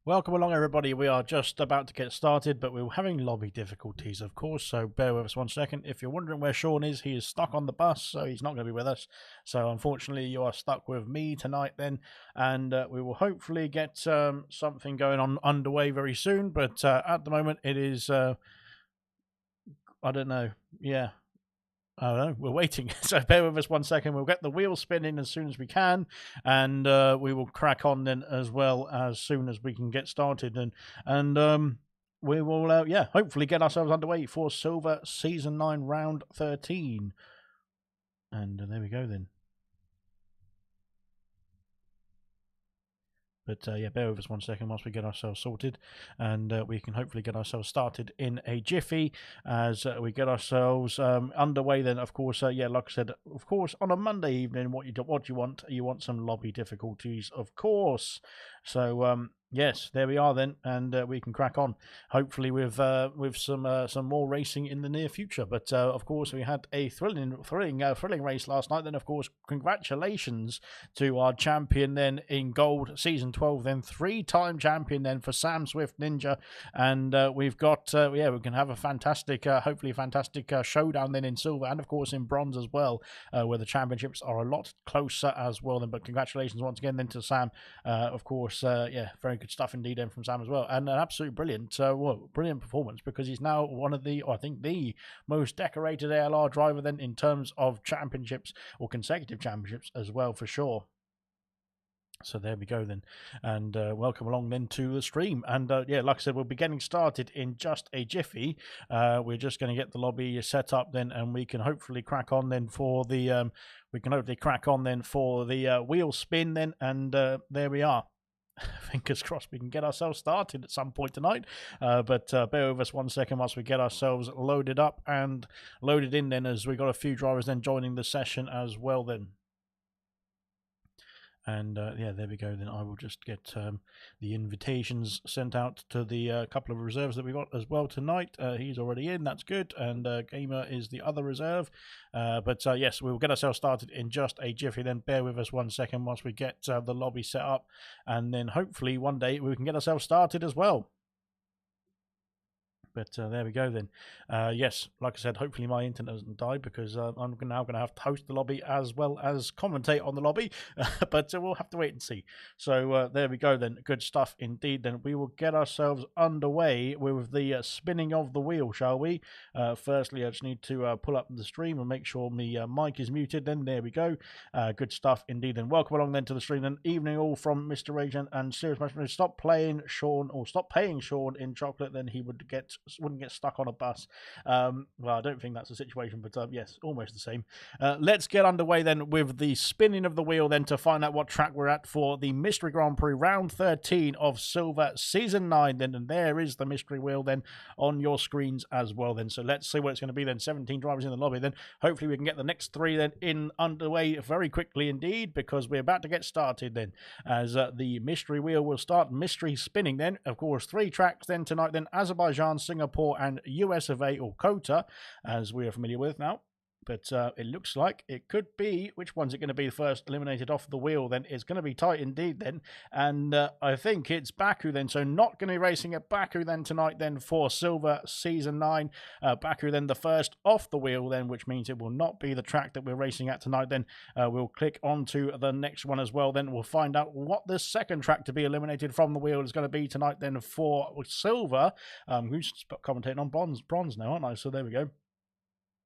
Welcome along, everybody. We are just about to get started, but we're having lobby difficulties, of course, so bear with us 1 second. If you're wondering where Sean is, he is stuck on the bus, so he's not going to be with us. So unfortunately, you are stuck with me tonight then, and we will hopefully get something going on underway very soon, but at the moment, it is, I don't know, yeah. Oh no, we're waiting. So bear with us 1 second. We'll get the wheel spinning as soon as we can, and we will crack on then as well as soon as we can get started. And we will, hopefully get ourselves underway for Silver Season 9 Round 13. And there we go then. But bear with us 1 second whilst we get ourselves sorted, and we can hopefully get ourselves started in a jiffy as we get ourselves underway. Then, of course, like I said, of course, on a Monday evening, what you want? You want some lobby difficulties, of course. So yes, there we are then, and we can crack on. Hopefully with some more racing in the near future. But of course, we had a thrilling race last night. Then, of course, congratulations to our champion then in gold, season 12. Then 3-time champion then for Sam Swift Ninja, and we've got we can have a fantastic, hopefully fantastic showdown then in silver and of course in bronze as well, where the championships are a lot closer as well. Then, but congratulations once again then to Sam, of course. Very good stuff indeed then from Sam as well, and an absolute brilliant performance, because he's now one of the, I think, the most decorated ALR driver then in terms of championships or consecutive championships as well, for sure. So there we go then, and welcome along then to the stream. And like I said, we'll be getting started in just a jiffy. We're just going to get the lobby set up then, and we can hopefully crack on then for the wheel spin then, and there we are. Fingers crossed we can get ourselves started at some point tonight. But bear with us 1 second whilst we get ourselves loaded up and loaded in then, as we got a few drivers then joining the session as well then. And there we go. Then I will just get the invitations sent out to the couple of reserves that we got as well tonight. He's already in, that's good. And Gamer is the other reserve. But yes, we will get ourselves started in just a jiffy. Then bear with us 1 second once we get the lobby set up. And then hopefully one day we can get ourselves started as well. But there we go then. Yes, like I said, hopefully my internet doesn't die, because I'm now going to have to host the lobby as well as commentate on the lobby. But we'll have to wait and see. So there we go then. Good stuff indeed. Then we will get ourselves underway with the spinning of the wheel, shall we? Firstly, I just need to pull up the stream and make sure my mic is muted. Then there we go. Good stuff indeed. And welcome along then to the stream. And evening all from Mr. Agent and Serious Mushroom. Stop paying Sean in chocolate, then he wouldn't get stuck on a bus. Well, I don't think that's the situation, but yes, almost the same. Let's get underway then with the spinning of the wheel then to find out what track we're at for the Mystery Grand Prix round 13 of Silver Season 9 then, and there is the mystery wheel then on your screens as well then. So let's see what it's going to be then. 17 drivers in the lobby then. Hopefully we can get the next 3 then in underway very quickly indeed, because we're about to get started then, as the mystery wheel will start mystery spinning then. Of course, 3 tracks then tonight then: Azerbaijan, Singapore and US of A, or Kota, as we are familiar with now. But it looks like it could be, which one's it going to be first eliminated off the wheel then? It's going to be tight indeed then. And I think it's Baku then. So not going to be racing at Baku then tonight then for Silver Season 9. Baku then the first off the wheel then, which means it will not be the track that we're racing at tonight then. We'll click on to the next one as well. Then we'll find out what the second track to be eliminated from the wheel is going to be tonight then for Silver. Who's commentating on bronze now, aren't I? So there we go.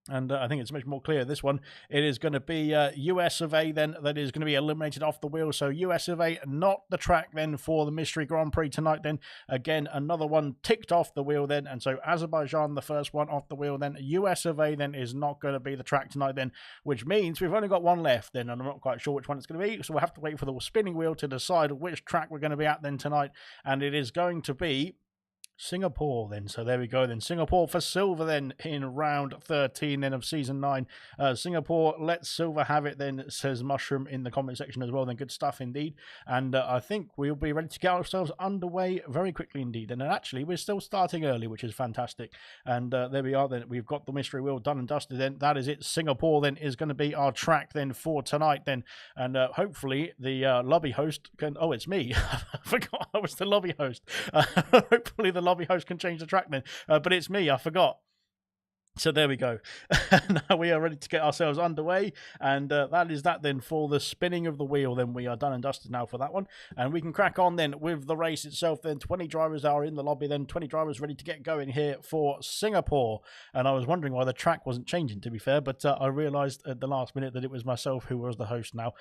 And I think it's much more clear. This one, it is going to be US of A then that is going to be eliminated off the wheel. So US of A, not the track then for the Mystery Grand Prix tonight then. Again, another one ticked off the wheel then. And so Azerbaijan, the first one off the wheel then. US of A then is not going to be the track tonight then, which means we've only got one left then. And I'm not quite sure which one it's going to be. So we'll have to wait for the spinning wheel to decide which track we're going to be at then tonight. And it is going to be Singapore then. So there we go then. Singapore for silver then in round 13 then of season 9. Singapore, let silver have it then, says Mushroom in the comment section as well. Then good stuff indeed. And I think we'll be ready to get ourselves underway very quickly indeed. And actually we're still starting early, which is fantastic. And there we are then. We've got the mystery wheel done and dusted then. That is it. Singapore then is going to be our track then for tonight then. And hopefully the lobby host can... Oh, it's me. I forgot I was the lobby host. Hopefully the lobby host can change the track then, but it's me, I forgot. So there we go. Now we are ready to get ourselves underway, and that is that then for the spinning of the wheel. Then we are done and dusted now for that one, and we can crack on then with the race itself. Then 20 drivers are in the lobby, then 20 drivers ready to get going here for Singapore. And I was wondering why the track wasn't changing, to be fair, but I realised at the last minute that it was myself who was the host now.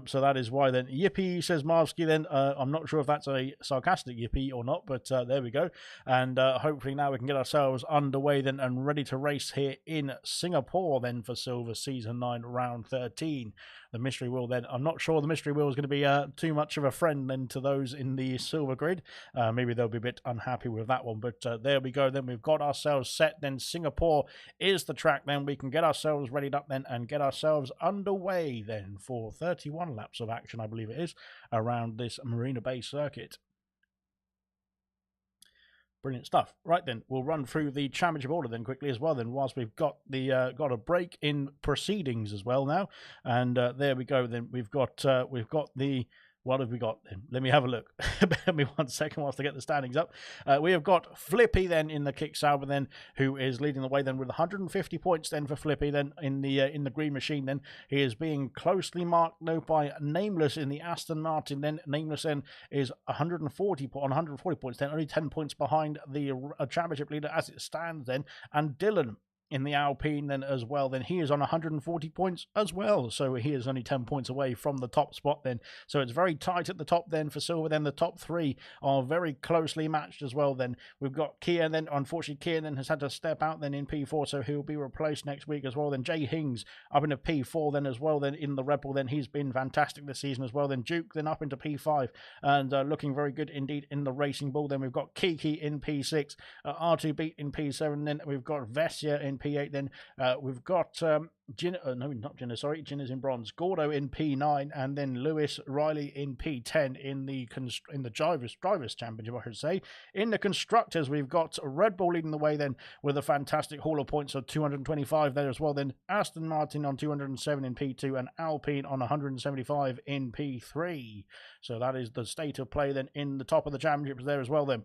So that is why then. Yippee, says Marvsky then. I'm not sure if that's a sarcastic yippee or not, but there we go. And hopefully now we can get ourselves underway then and ready to race here in Singapore then for Silver Season 9 round 13. The mystery wheel then, I'm not sure the mystery wheel is going to be too much of a friend then to those in the silver grid. Maybe they'll be a bit unhappy with that one, but there we go then. We've got ourselves set then. Singapore is the track then. We can get ourselves readied up then and get ourselves underway then for 31 laps of action, I believe it is, around this Marina Bay circuit. Brilliant stuff. Right then, we'll run through the championship order then quickly as well. Then, whilst we've got the got a break in proceedings as well now, and there we go. Then we've got the. What have we got then? Let me have a look. Bear me 1 second whilst I get the standings up. We have got Flippy then in the Kick Sauber then, who is leading the way then with 150 points then for Flippy then in the green machine then. He is being closely marked though by Nameless in the Aston Martin then. Nameless then is 140 points then, only 10 points behind the championship leader as it stands then. And Dylan in the Alpine then as well, then he is on 140 points as well, so he is only 10 points away from the top spot then. So it's very tight at the top then for Silver. Then the top three are very closely matched as well. Then we've got Kia then, unfortunately Kia then has had to step out then in P4, so he'll be replaced next week as well. Then Jay Hings up into P4 then as well, then in the Rebel then he's been fantastic this season as well. Then Duke then up into P5 and looking very good indeed in the Racing Bull. Then we've got Kiki in P6, R2 Beat in P7, then we've got Vessia in P8, then we've got Gin, no, not Gin, sorry, Gin is in bronze, Gordo in P9, and then Lewis Riley in P10 in the drivers championship, I should say. In the constructors, we've got Red Bull leading the way then with a fantastic haul of points of 225 there as well. Then Aston Martin on 207 in P2 and Alpine on 175 in P3. So that is the state of play then in the top of the championships there as well then.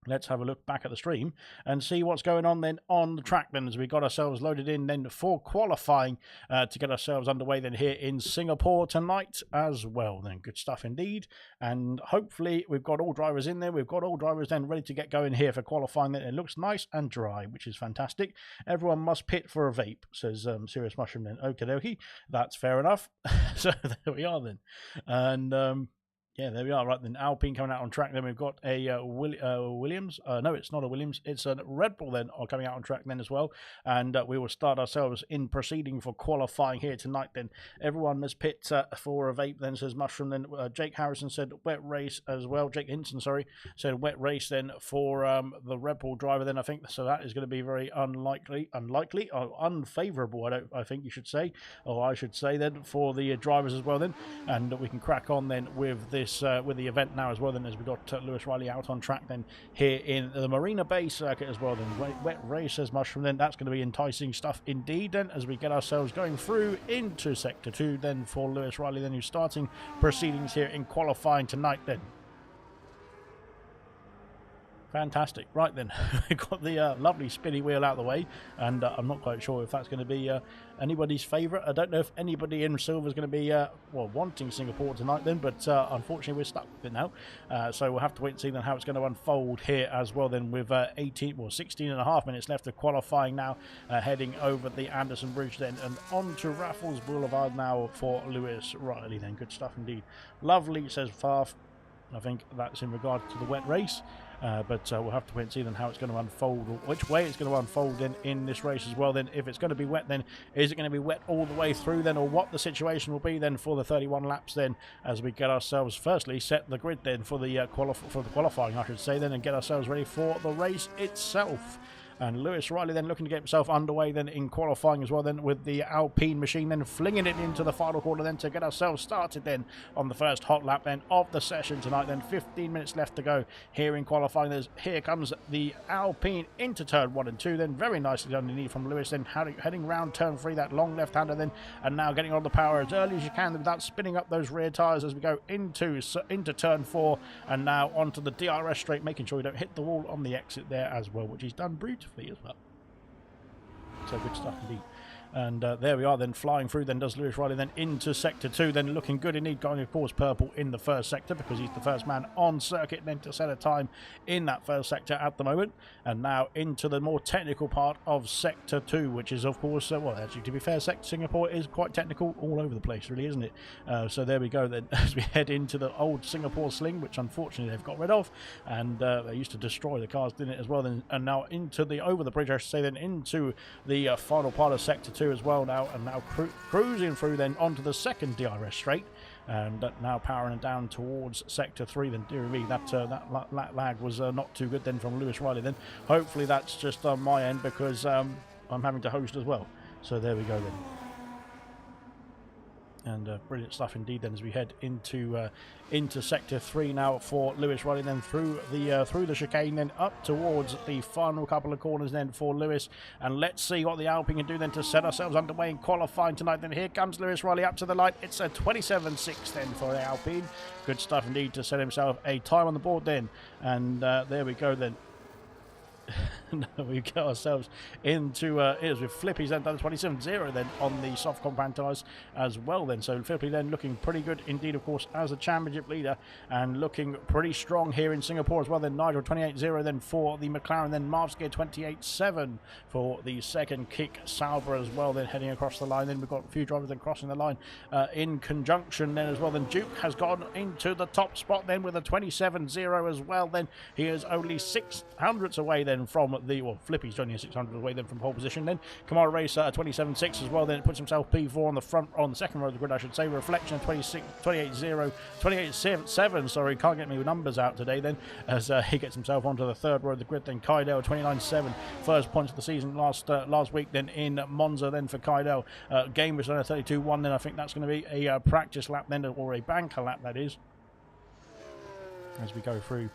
Let's have a look back at the stream and see what's going on then on the track then, as we got ourselves loaded in then for qualifying to get ourselves underway then here in Singapore tonight as well. Then good stuff indeed, and hopefully we've got all drivers in there. We've got all drivers then ready to get going here for qualifying. Then it looks nice and dry, which is fantastic. Everyone must pit for a vape, says Serious Mushroom then. Okie dokie, that's fair enough. So there we are then, and yeah, there we are. Right then, Alpine coming out on track. Then we've got a Williams. No, it's not a Williams. It's a Red Bull then are coming out on track then as well. And we will start ourselves in proceeding for qualifying here tonight then. Everyone must pit for a vape then, says Mushroom. Then Jake Harrison said wet race as well. Jake Hinson, sorry, said wet race then for the Red Bull driver then, I think. So that is going to be very unlikely, or unfavourable, I think you should say. Or I should say then for the drivers as well then. And we can crack on then with this. With the event now as well then, as we got Lewis Riley out on track then here in the Marina Bay circuit as well then. Wet race, says Mushroom, then that's going to be enticing stuff indeed then, as we get ourselves going through into sector 2 then for Lewis Riley then, who's starting proceedings here in qualifying tonight then. Fantastic. Right then, we've got the lovely spinny wheel out of the way, and I'm not quite sure if that's going to be anybody's favourite. I don't know if anybody in silver is going to be wanting Singapore tonight then, but unfortunately we're stuck with it now. So we'll have to wait and see then how it's going to unfold here as well then, with 16 and a half minutes left of qualifying now, heading over the Anderson Bridge then and on to Raffles Boulevard now for Lewis Riley then. Good stuff indeed. Lovely, says Farf. I think that's in regard to the wet race. But we'll have to wait and see then how it's going to unfold, or which way it's going to unfold then in this race as well then. If it's going to be wet, then is it going to be wet all the way through then, or what the situation will be then for the 31 laps then, as we get ourselves firstly set the grid then for the qualifying, I should say then, and get ourselves ready for the race itself. And Lewis Riley then looking to get himself underway then in qualifying as well then, with the Alpine machine then flinging it into the final corner then to get ourselves started then on the first hot lap then of the session tonight then. 15 minutes left to go here in qualifying. Here comes the Alpine into turn 1 and 2 then, very nicely underneath from Lewis then, heading round turn 3, that long left-hander then, and now getting on the power as early as you can without spinning up those rear tyres as we go into turn 4 and now onto the DRS straight, making sure you don't hit the wall on the exit there as well, which he's done beautifully as well. So good stuff indeed. And there we are then, flying through then does Lewis Riley then into sector 2, then looking good indeed, going of course purple in the first sector because he's the first man on circuit then to set a time in that first sector at the moment. And now into the more technical part of sector 2, which is of course well, actually to be fair, sector Singapore is quite technical all over the place really, isn't it? So there we go then as we head into the old Singapore sling, which unfortunately they've got rid of, and they used to destroy the cars, didn't it, as well then. And now into the over the bridge, I should say, then into the final part of sector 2 as well now, and now cruising through then onto the second DRS straight, and now powering down towards sector 3 then. Dear me, that lag was not too good then from Lewis Riley then. Hopefully that's just on my end because I'm having to host as well. So there we go then. And brilliant stuff indeed then as we head into sector 3 now for Lewis Riley, then through the chicane, then up towards the final couple of corners then for Lewis. And let's see what the Alpine can do then to set ourselves underway in qualifying tonight. Then here comes Lewis Riley up to the light. It's a 27.6 then for the Alpine. Good stuff indeed to set himself a time on the board then. And there we go then. We get ourselves into it was with Flippy's then done 27.0 then on the soft compound tyres as well then. So Flippy then looking pretty good indeed, of course, as a championship leader, and looking pretty strong here in Singapore as well. Then Nigel 28.0 then for the McLaren, then Marv's Gear 28.7 for the second Kick Sauber as well, then heading across the line. Then we've got a few drivers then crossing the line in conjunction then as well. Then Duke has gone into the top spot then with a 27.0 as well. Then he is only 600ths away then from the, well, Flippy's joining 600 away then from pole position. Then Kamara Racer at 27.6 as well. Then it puts himself P4 on the front, on the second row of the grid, I should say. Reflection at 28.7. Sorry, can't get me numbers out today. Then as he gets himself onto the third row of the grid. Then Kydell 29.7, first points of the season last week. Then in Monza then for Kydell. Game was on a 32.1. Then I think that's going to be a practice lap then, or a banker lap that is, as we go through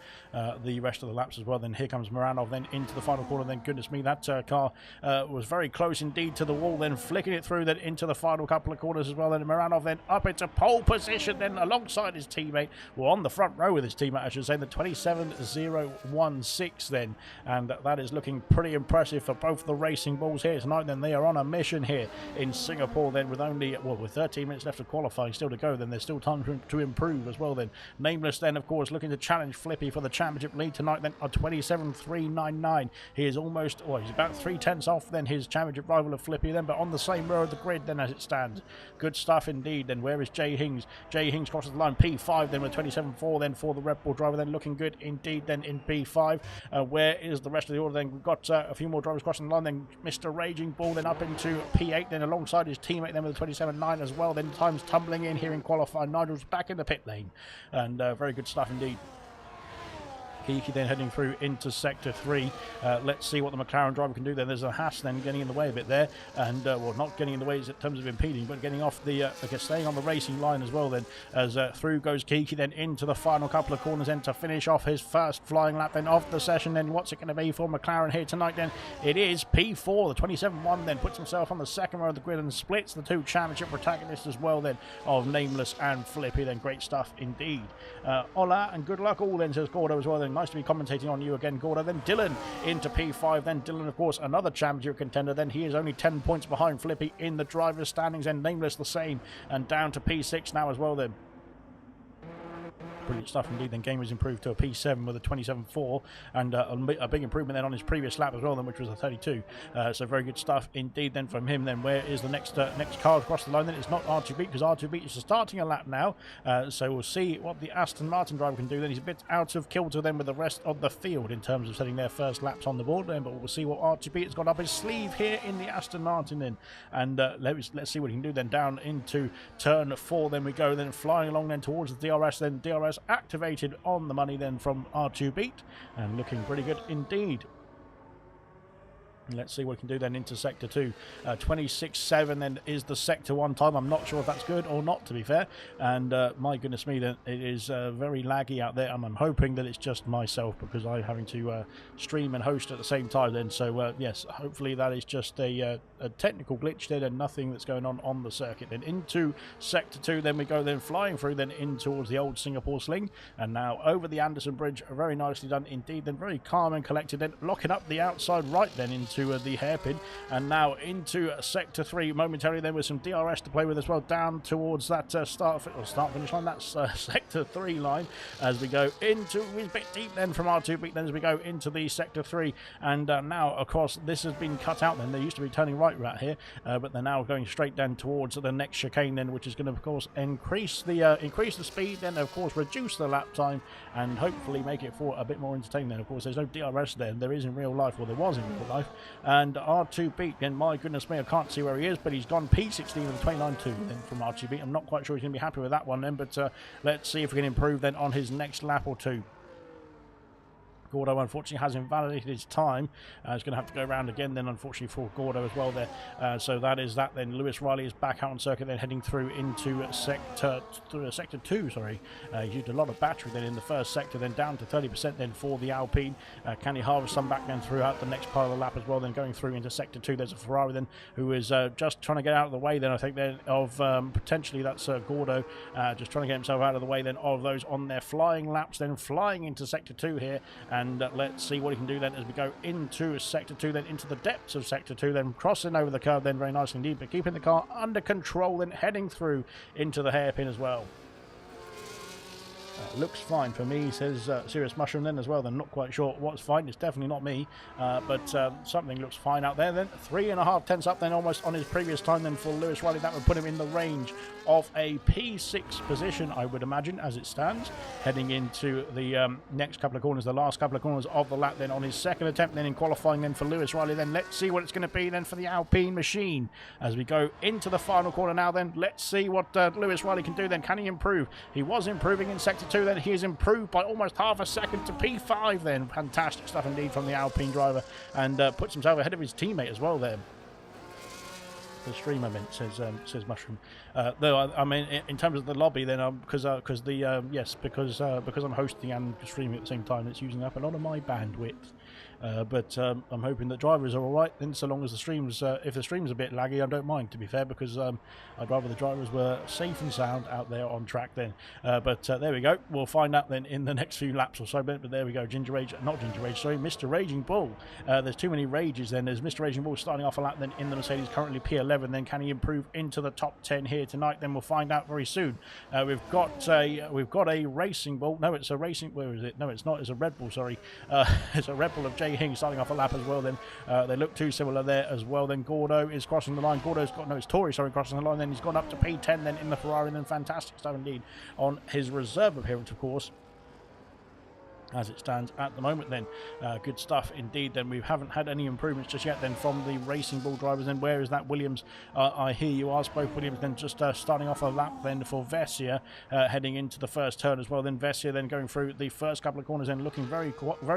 the rest of the laps as well. Then here comes Moranov then into the final corner. Then goodness me, that car was very close indeed to the wall, then flicking it through then into the final couple of corners as well. Then Moranov then up into pole position then alongside his teammate, well, on the front row with his teammate I should say, the 27.016 then, and that is looking pretty impressive for both the racing bulls here tonight. Then they are on a mission here in Singapore then, with only, well, with 13 minutes left of qualifying still to go. Then there's still time to improve as well. Then Nameless then of course looking to challenge Flippy for the championship lead tonight then on 27.399. He is almost, well, he's about 3/10 off then his championship rival of Flippy then, but on the same row of the grid then as it stands. Good stuff indeed. Then where is Jay Hings? Jay Hings crosses the line P5 then with 27.4 then for the Red Bull driver, then looking good indeed then in P5. Where is the rest of the order then? We've got a few more drivers crossing the line. Then Mr. Raging Bull then up into P8 then alongside his teammate then with a 27.9 as well. Then times tumbling in here in qualifying. Nigel's back in the pit lane, and very good stuff indeed. Kiki then heading through into sector 3. Let's see what the McLaren driver can do then. There's a Haas then getting in the way a bit there, and well, not getting in the way in terms of impeding, but getting off the staying on the racing line as well then, as through goes Kiki then into the final couple of corners then to finish off his first flying lap then of the session. Then what's it going to be for McLaren here tonight then? It is P4, the 27.1 then puts himself on the second row of the grid and splits the two championship protagonists as well then of Nameless and Flippy. Then great stuff indeed. Hola and good luck all then, says Gordo as well then. Nice to be commentating on you again, Gordo. Then Dylan into P5. Then Dylan, of course, another championship contender. Then he is only 10 points behind Flippy in the driver's standings. And Nameless the same, and down to P6 now as well then. Brilliant stuff indeed. Then game was improved to a P7 with a 27.4, and a big improvement then on his previous lap as well then, which was a 32. So very good stuff indeed then from him. Then where is the next car across the line? Then it's not R2 Beat, because R2 Beat is starting a lap now. So we'll see what the Aston Martin driver can do. Then he's a bit out of kilter then with the rest of the field in terms of setting their first laps on the board then, but we'll see what R2 Beat has got up his sleeve here in the Aston Martin then, and let's see what he can do then. Down into turn 4 then we go, then flying along then towards the DRS. Then DRS activated on the money then from R2 Beat, and looking pretty good indeed. Let's see what we can do then into sector 2. 26.7 then is the sector 1 time. I'm not sure if that's good or not, to be fair, and my goodness me, then it is very laggy out there, and I'm hoping that it's just myself because I'm having to stream and host at the same time then. So yes, hopefully that is just a technical glitch then, and nothing that's going on the circuit. Then into sector 2 then we go, then flying through then in towards the old Singapore sling, and now over the Anderson Bridge. Very nicely done indeed. Then very calm and collected, then locking up the outside right then into into the hairpin, and now into sector 3 momentarily then with some DRS to play with as well, down towards that start finish line. That's sector 3 line as we go into, we're a bit deep then from R2 beat then as we go into the sector 3, and now of course this has been cut out then. They used to be turning right here, but they're now going straight down towards the next chicane then, which is going to of course increase the speed, then of course reduce the lap time, and hopefully make it for a bit more entertaining then. Of course there's no DRS there is in real life, or there was in real life, and R2 beat then, my goodness me, I can't see where he is, but he's gone P16 with a 29.2 then from R2 beat. I'm not quite sure he's going to be happy with that one then, but let's see if we can improve then on his next lap or two. Gordo unfortunately has invalidated his time. He's going to have to go around again then, unfortunately, for Gordo as well there. So that is that then. Lewis Riley is back out on circuit then, heading through into sector 2, sorry. He used a lot of battery then in the first sector, then down to 30% then for the Alpine. Can he harvest some back then throughout the next part of the lap as well, then going through into sector 2. There's a Ferrari then who is just trying to get out of the way then, I think, then of potentially that's Gordo, just trying to get himself out of the way then of those on their flying laps, then flying into sector 2 here. And let's see what he can do then as we go into sector 2, then into the depths of sector 2, then crossing over the curve then very nicely indeed, but keeping the car under control, then heading through into the hairpin as well. Looks fine for me, says Serious Mushroom then as well. Then not quite sure what's fine. It's definitely not me, but something looks fine out there then. 3.5 tenths up then, almost on his previous time then for Lewis Riley. That would put him in the range of a P6 position, I would imagine, as it stands, heading into the next couple of corners, the last couple of corners of the lap then, on his second attempt then in qualifying then for Lewis Riley. Then let's see what it's going to be then for the Alpine machine as we go into the final corner now then. Let's see what Lewis Riley can do then. Can he improve? He was improving in sector 2 then. He has improved by almost half a second to P5 then. Fantastic stuff indeed from the Alpine driver, and puts himself ahead of his teammate as well there. The streamer meant, says Mushroom. Though I mean, in terms of the lobby, then because I'm hosting and streaming at the same time, it's using up a lot of my bandwidth. But I'm hoping that drivers are all right then, so long as the streams, if the stream's a bit laggy, I don't mind, to be fair, because I'd rather the drivers were safe and sound out there on track then. But there we go. We'll find out then in the next few laps or so. But there we go. Mr. Raging Bull. There's too many rages then. There's Mr. Raging Bull starting off a lap then in the Mercedes, currently P11. Then can he improve into the top 10 here tonight? Then we'll find out very soon. We've got a Racing Bull. No, it's a Racing. Where is it? No, it's not. It's a Red Bull. Sorry, it's a Red Bull of Jay Hing starting off a lap as well. Then they look too similar there as well. Then Gordo is crossing the line. It's Tory, sorry, crossing the line. Then he's gone up to P10 then in the Ferrari. Then fantastic stuff indeed on his reserve appearance, of course, as it stands at the moment then. Good stuff indeed then. We haven't had any improvements just yet then from the Racing Bull drivers. Then where is that Williams? I hear you ask. Both Williams then just starting off a lap then for Vessia, heading into the first turn as well. Then Vessia then going through the first couple of corners and looking very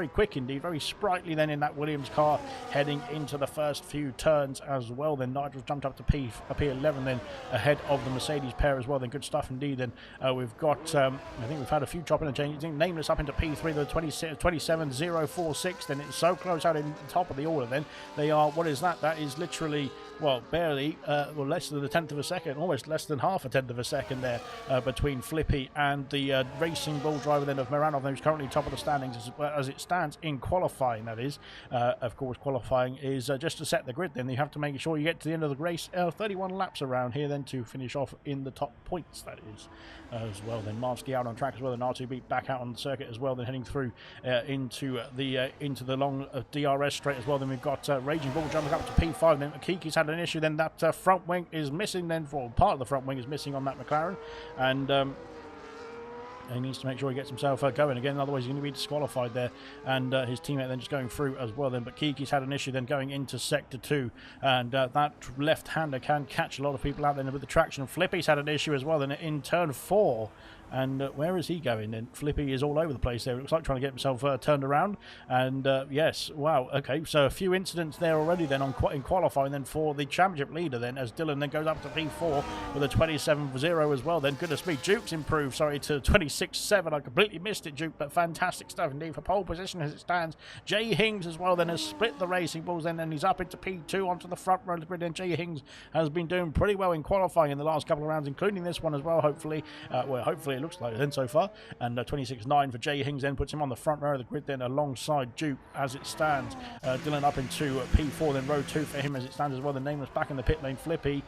quick indeed, very sprightly then in that Williams car, heading into the first few turns as well. Then Nigel jumped up to P11 then, ahead of the Mercedes pair as well. Then good stuff indeed. Then we've got I think we've had a few chopping and changing. Nameless up into P3, the 27046. Then it's so close out in the top of the order. Then they are, what is that? That is literally, well, barely, less than a tenth of a second, almost less than half a tenth of a second there between Flippy and the Racing Bull driver then of Moranov, who's currently top of the standings as it stands in qualifying. That is, of course, qualifying is just to set the grid. Then you have to make sure you get to the end of the race, 31 laps around here then to finish off in the top points. That is as well. Then Marsky out on track as well. Then R2 beat back out on the circuit as well. Then heading through into the long DRS straight as well. Then we've got Raging Bull jumping up to P5. Then Kiki's had an issue. Then that front wing is missing. Then for part of the front wing is missing on that McLaren, and he needs to make sure he gets himself going again, otherwise he's going to be disqualified there. And his teammate then just going through as well then. But Kiki's had an issue then going into sector 2, and that left-hander can catch a lot of people out there with the traction. Flippy's had an issue as well then in turn 4. And where is he going then? Flippy is all over the place there. It looks like trying to get himself turned around. And yes, wow, okay. So a few incidents there already then in qualifying then for the championship leader then, as Dylan then goes up to P4 with a 27.0 as well. Then goodness me, Duke's improved, sorry, to 26. 26.7. I completely missed it, Duke, but fantastic stuff indeed for pole position as it stands. Jay Hings as well then has split the Racing Bulls then, and he's up into P2 onto the front row of the grid. And Jay Hings has been doing pretty well in qualifying in the last couple of rounds, including this one as well, hopefully. Well, hopefully it looks like it then so far. And 26.9 for Jay Hings then puts him on the front row of the grid then alongside Duke as it stands. Dylan up into P4, then row 2 for him as it stands as well. The nameless back in the pit lane, Flippy.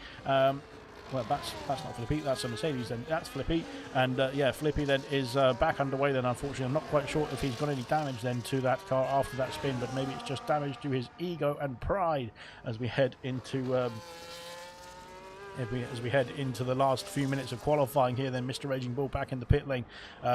Well, that's not Flippy, that's a Mercedes then, that's Flippy, and yeah, Flippy then is back underway then. Unfortunately, I'm not quite sure if he's got any damage then to that car after that spin, but maybe it's just damage to his ego and pride as we head into as we head into the last few minutes of qualifying here. Then Mr. Raging Bull back in the pit lane.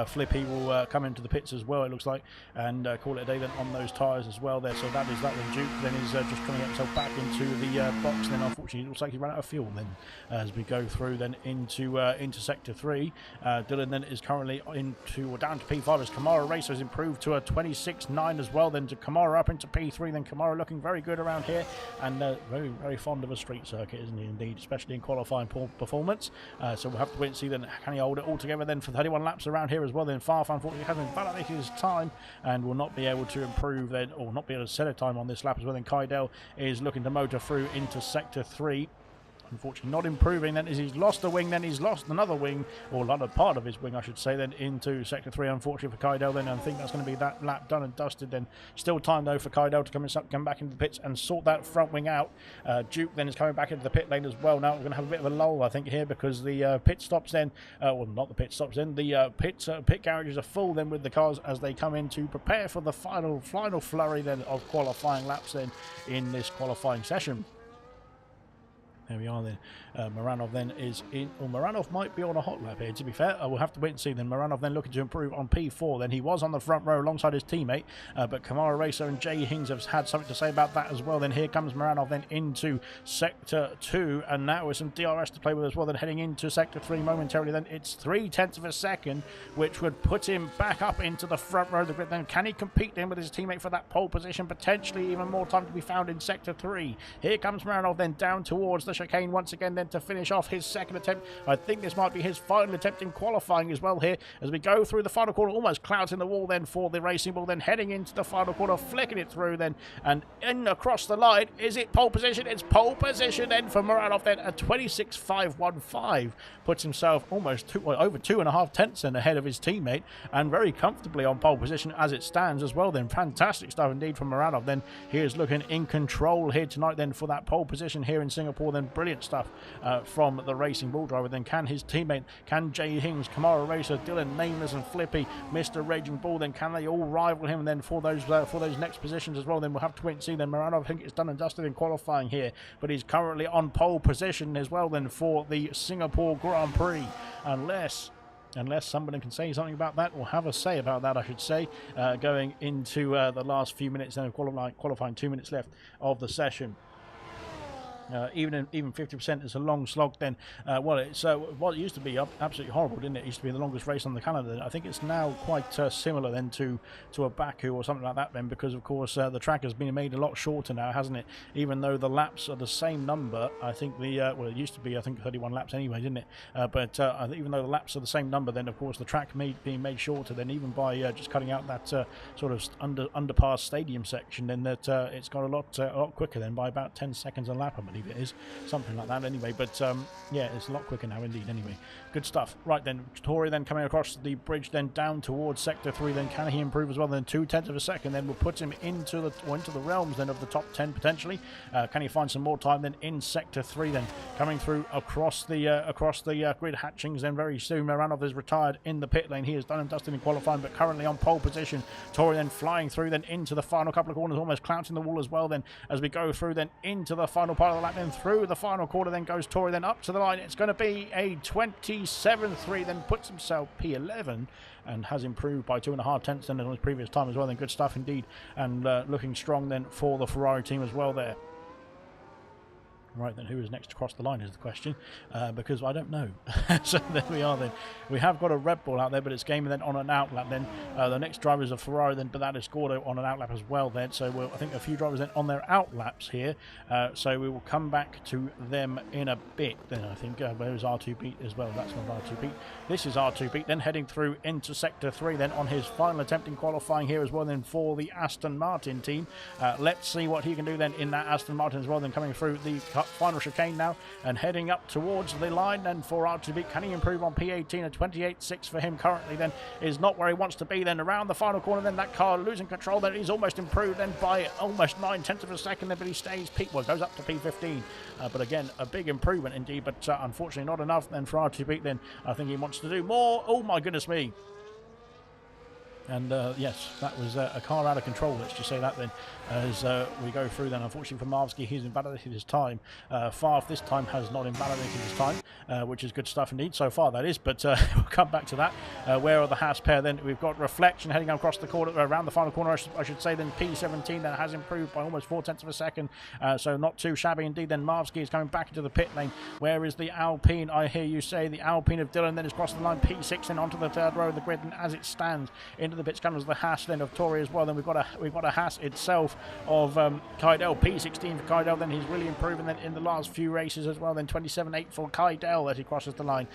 Flippy will come into the pits as well, it looks like, and call it a day then on those tyres as well there. So that is that then. Duke then is just trying to get himself back into the box. Then unfortunately it looks like he ran out of fuel then as we go through then into sector 3. Dylan then is currently down to P5 as Kamara Racer has improved to a 26.9 as well. Then to Kamara up into P3. Then Kamara looking very good around here, and very, very fond of a street circuit, isn't he, indeed, especially in qualifying performance. So we'll have to wait and see then, can he hold it all together then for 31 laps around here as well. Then Farf unfortunately hasn't validated his time and will not be able to improve then, or not be able to set a time on this lap as well. Then Kydell is looking to motor through into sector 3. Unfortunately not improving then, as he's lost a wing, then he's lost another wing, or another part of his wing I should say, then into sector 3 unfortunately for Kydell then. I think that's going to be that lap done and dusted then. Still time though for Kydell to come back into the pits and sort that front wing out. Duke then is coming back into the pit lane as well. Now we're going to have a bit of a lull I think here, because the pit stops then, well not the pit stops then, the pit garages are full then with the cars as they come in to prepare for the final flurry then of qualifying laps then in this qualifying session. There we are then. Moranov then is in, or Moranov might be on a hot lap here, to be fair. I will have to wait and see then. Moranov then looking to improve on P4. Then he was on the front row alongside his teammate, but Kamara Racer and Jay Hings have had something to say about that as well. Then here comes Moranov then into sector 2, and now with some DRS to play with as well. Then heading into sector 3 momentarily. Then it's 0.3 of a second, which would put him back up into the front row of the grid. Then can he compete then with his teammate for that pole position? Potentially even more time to be found in sector 3. Here comes Moranov then down towards the chicane once again then to finish off his second attempt. I think this might be his final attempt in qualifying as well here as we go through the final corner, almost clouting the wall then for the Racing Bull, then heading into the final corner, flicking it through then and in across the line. Is it pole position? It's pole position then for Moranov then, a 26.515, puts himself almost over 2.5 tenths then ahead of his teammate, and very comfortably on pole position as it stands as well then. Fantastic stuff indeed from Moranov then. He is looking in control here tonight then for that pole position here in Singapore then. Brilliant stuff from the Racing Bull driver then. Can his teammate, can Jay Hings, Kamara Racer, Dylan, Nameless and Flippy, Mr. Raging Bull, then can they all rival him then for those next positions as well? Then we'll have to wait and see then. Moranov, I think it's done and dusted in qualifying here, but he's currently on pole position as well then for the Singapore Grand Prix, unless somebody can say something about that, or have a say about that I should say, going into the last few minutes then of qualifying 2 minutes left of the session. Even 50% is a long slog then. Well, it's what it used to be absolutely horrible, didn't it? It used to be the longest race on the calendar. I think it's now quite similar then to a Baku or something like that then, because of course the track has been made a lot shorter now, hasn't it? Even though the laps are the same number, I think well, it used to be I think 31 laps anyway, didn't it? But even though the laps are the same number, then of course the track being made shorter, then even by just cutting out that sort of underpass stadium section, then that it's got a lot quicker then by about 10 seconds a lap, I believe it is, something like that anyway. But yeah, it's a lot quicker now indeed anyway. Good stuff. Right then, Tori then coming across the bridge then down towards sector 3. Then can he improve as well? Then 0.2 of a second then will put him into the realms then of the top 10 potentially. Can he find some more time then in sector 3 then, coming through across the grid hatchings then very soon. Moranov is retired in the pit lane. He is done and dusted in qualifying, but currently on pole position. Tori then flying through then into the final couple of corners, almost clouting the wall as well then as we go through then into the final part of the lap. Then through the final quarter then goes Tori, then up to the line. It's going to be a 27.3, then puts himself P11 and has improved by 2.5 tenths than on his previous time as well. Then good stuff indeed, and looking strong then for the Ferrari team as well there. Right then, who is next to cross the line is the question, because I don't know. So there we are then. We have got a Red Bull out there, but it's Gamer then on an outlap then. The next driver is a Ferrari then, but that is Gordo on an outlap as well then. So I think a few drivers then on their outlaps here. So we will come back to them in a bit then, I think. Where's R2 as well? That's not R2 This is R2 then heading through into Sector 3 then on his final attempt in qualifying here as well then for the Aston Martin team. Let's see what he can do then in that Aston Martin as well then, coming through the final chicane now and heading up towards the line. And for R2 can he improve on P18? A 28.6 for him currently then is not where he wants to be then. Around the final corner then, that car losing control then. He's almost improved then by almost 9/10 of a second then, but he stays goes up to P15, but again a big improvement indeed, but unfortunately not enough then for R2 then. I think he wants to do more. Oh my goodness me. And yes, that was a car out of control, let's just say that then, as we go through then. Unfortunately for Marvsky, he's invalidated his time. Farf this time has not invalidated his time, which is good stuff indeed, so far that is, but we'll come back to that. Where are the Haas pair then? We've got Reflection heading across the corner, around the final corner I should say, then P17 that has improved by almost 4/10 of a second, so not too shabby indeed. Then Marvsky is coming back into the pit lane. Where is the Alpine? I hear you say the Alpine of Dylan then is crossing the line. P6 then onto the third row of the grid, and as it stands into the pits comes the Haas then of Tori as well. Then we've got a Haas itself of Kydell. P16 for Kydell. Then he's really improving then in the last few races as well. Then 27.8 for Kydell as he crosses the line.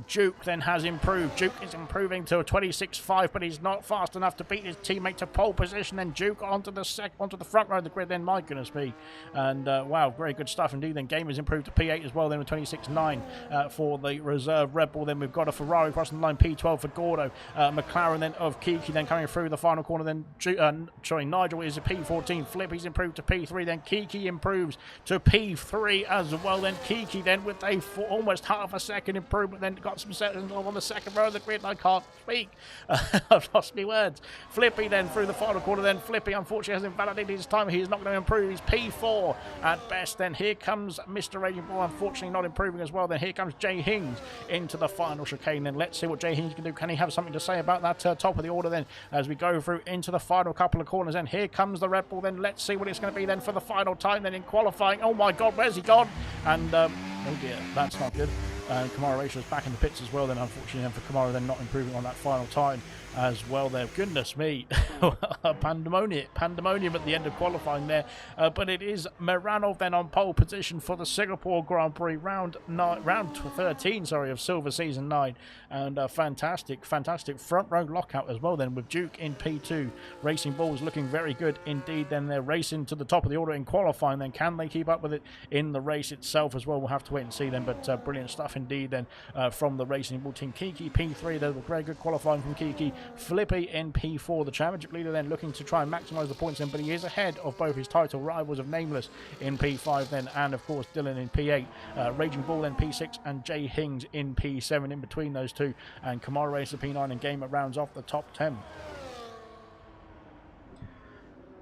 Duke then has improved. Duke is improving to a 26.5, but he's not fast enough to beat his teammate to pole position. Then Duke onto the front row of the grid. Then my goodness me, and wow, very good stuff indeed. Then Gamer's improved to P8 as well. Then with 26.9 for the reserve Red Bull. Then we've got a Ferrari crossing the line. P12 for Gordo. McLaren then of Kiki then coming through the final corner. Then Nigel is a P14. Flippy's improved to P3. Then Kiki improves to P3 as well. Then Kiki then with a almost half a second improvement. Then got some seconds on the second row of the grid. I can't speak. I've lost my words. Flippy then through the final corner. Then Flippy unfortunately has invalidated his time. He is not going to improve. He's P4 at best. Then here comes Mr. Raging Bull, unfortunately not improving as well. Then here comes Jay Hings into the final chicane. Then let's see what Jay Hings can do. Can he have something to say about that top of the order then as we go through into the final couple of corners? And here comes the Red Bull. Then let's see what it's going to be then for the final time then in qualifying. Oh my god, where's he gone? And oh dear, that's not good. And Kamara Rachel's back in the pits as well then, unfortunately, and for Kamara then not improving on that final time as well there. Goodness me. Pandemonium at the end of qualifying there. But it is Miranov then on pole position for the Singapore Grand Prix round 13 of Silver Season 9. And a fantastic front row lockout as well then with Duke in P2. Racing Bulls looking very good indeed. Then they're racing to the top of the order in qualifying. Then can they keep up with it in the race itself as well? We'll have to wait and see then. But brilliant stuff indeed then from the Racing Bull team. Kiki P3, there was very good qualifying from Kiki. Flippy in P4, the championship leader then looking to try and maximise the points then, but he is ahead of both his title rivals of Nameless in P5 then, and of course Dylan in P8, Raging Bull in P6, and Jay Hings in P7 in between those two, and Kamara Racer P9 and Gamer rounds off the top 10.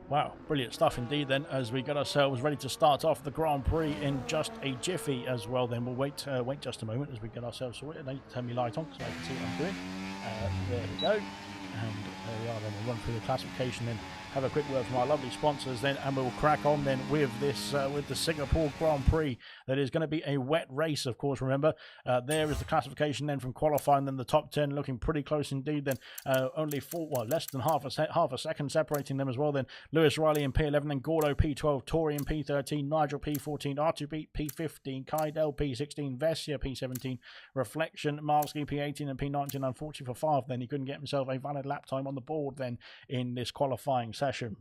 Wow, brilliant stuff indeed then, as we get ourselves ready to start off the Grand Prix in just a jiffy as well. Then we'll wait just a moment as we get ourselves sorted. I need to turn my light on so I can see what I'm doing. There we go. And there we are then. We'll run through the classification then, have a quick word from our lovely sponsors then, and we'll crack on then with this with the Singapore Grand Prix. That is going to be a wet race, of course, remember. There is the classification then from qualifying, then the top 10 looking pretty close indeed then. Only less than half a second separating them as well then. Lewis Riley in P11, then Gordo P12, Tori in P13, Nigel P14, R2 P15, Kydell P16, Vessia P17, Reflection, Marvsky P18 and P19. Unfortunately for Favre then, he couldn't get himself a valid lap time on the board then in this qualifying session.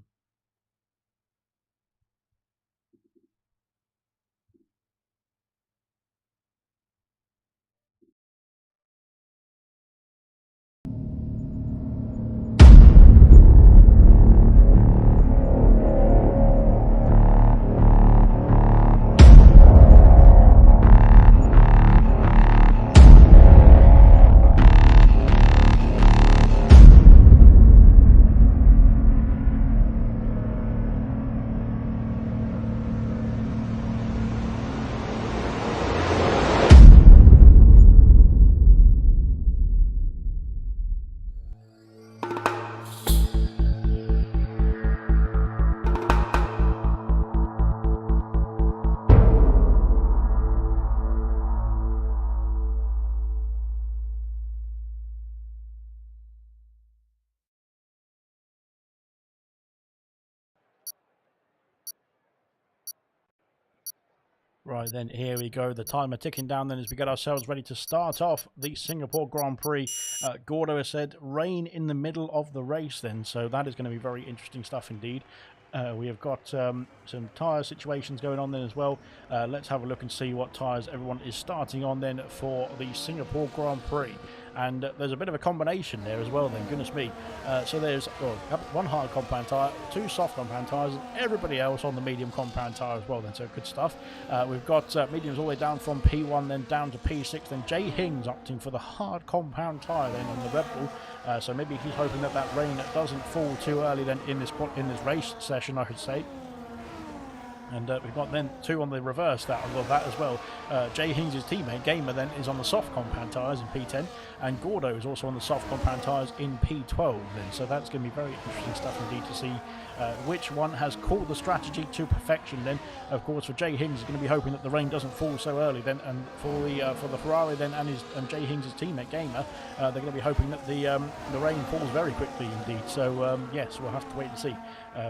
Right then, here we go. The timer ticking down then as we get ourselves ready to start off the Singapore Grand Prix. Gordo has said rain in the middle of the race then, so that is going to be very interesting stuff indeed. We have got some tyre situations going on then as well. Let's have a look and see what tyres everyone is starting on then for the Singapore Grand Prix. And there's a bit of a combination there as well then, goodness me. So there's one hard compound tyre, 2 soft compound tyres, and everybody else on the medium compound tyre as well then, so good stuff. We've got mediums all the way down from P1 then down to P6, then Jay Hings opting for the hard compound tyre then on the Red Bull. So maybe he's hoping that that rain doesn't fall too early then in this race session, I should say. And we've got then 2 on the reverse of that as well. Jay Hings' teammate, Gamer, then is on the soft compound tyres in P10. And Gordo is also on the soft compound tyres in P12 then. So that's going to be very interesting stuff indeed to see which one has called the strategy to perfection then. Of course, for Jay Hings, he's going to be hoping that the rain doesn't fall so early then. And for the Ferrari then and Jay Hings' teammate, Gamer, they're going to be hoping that the rain falls very quickly indeed. So, yes, we'll have to wait and see.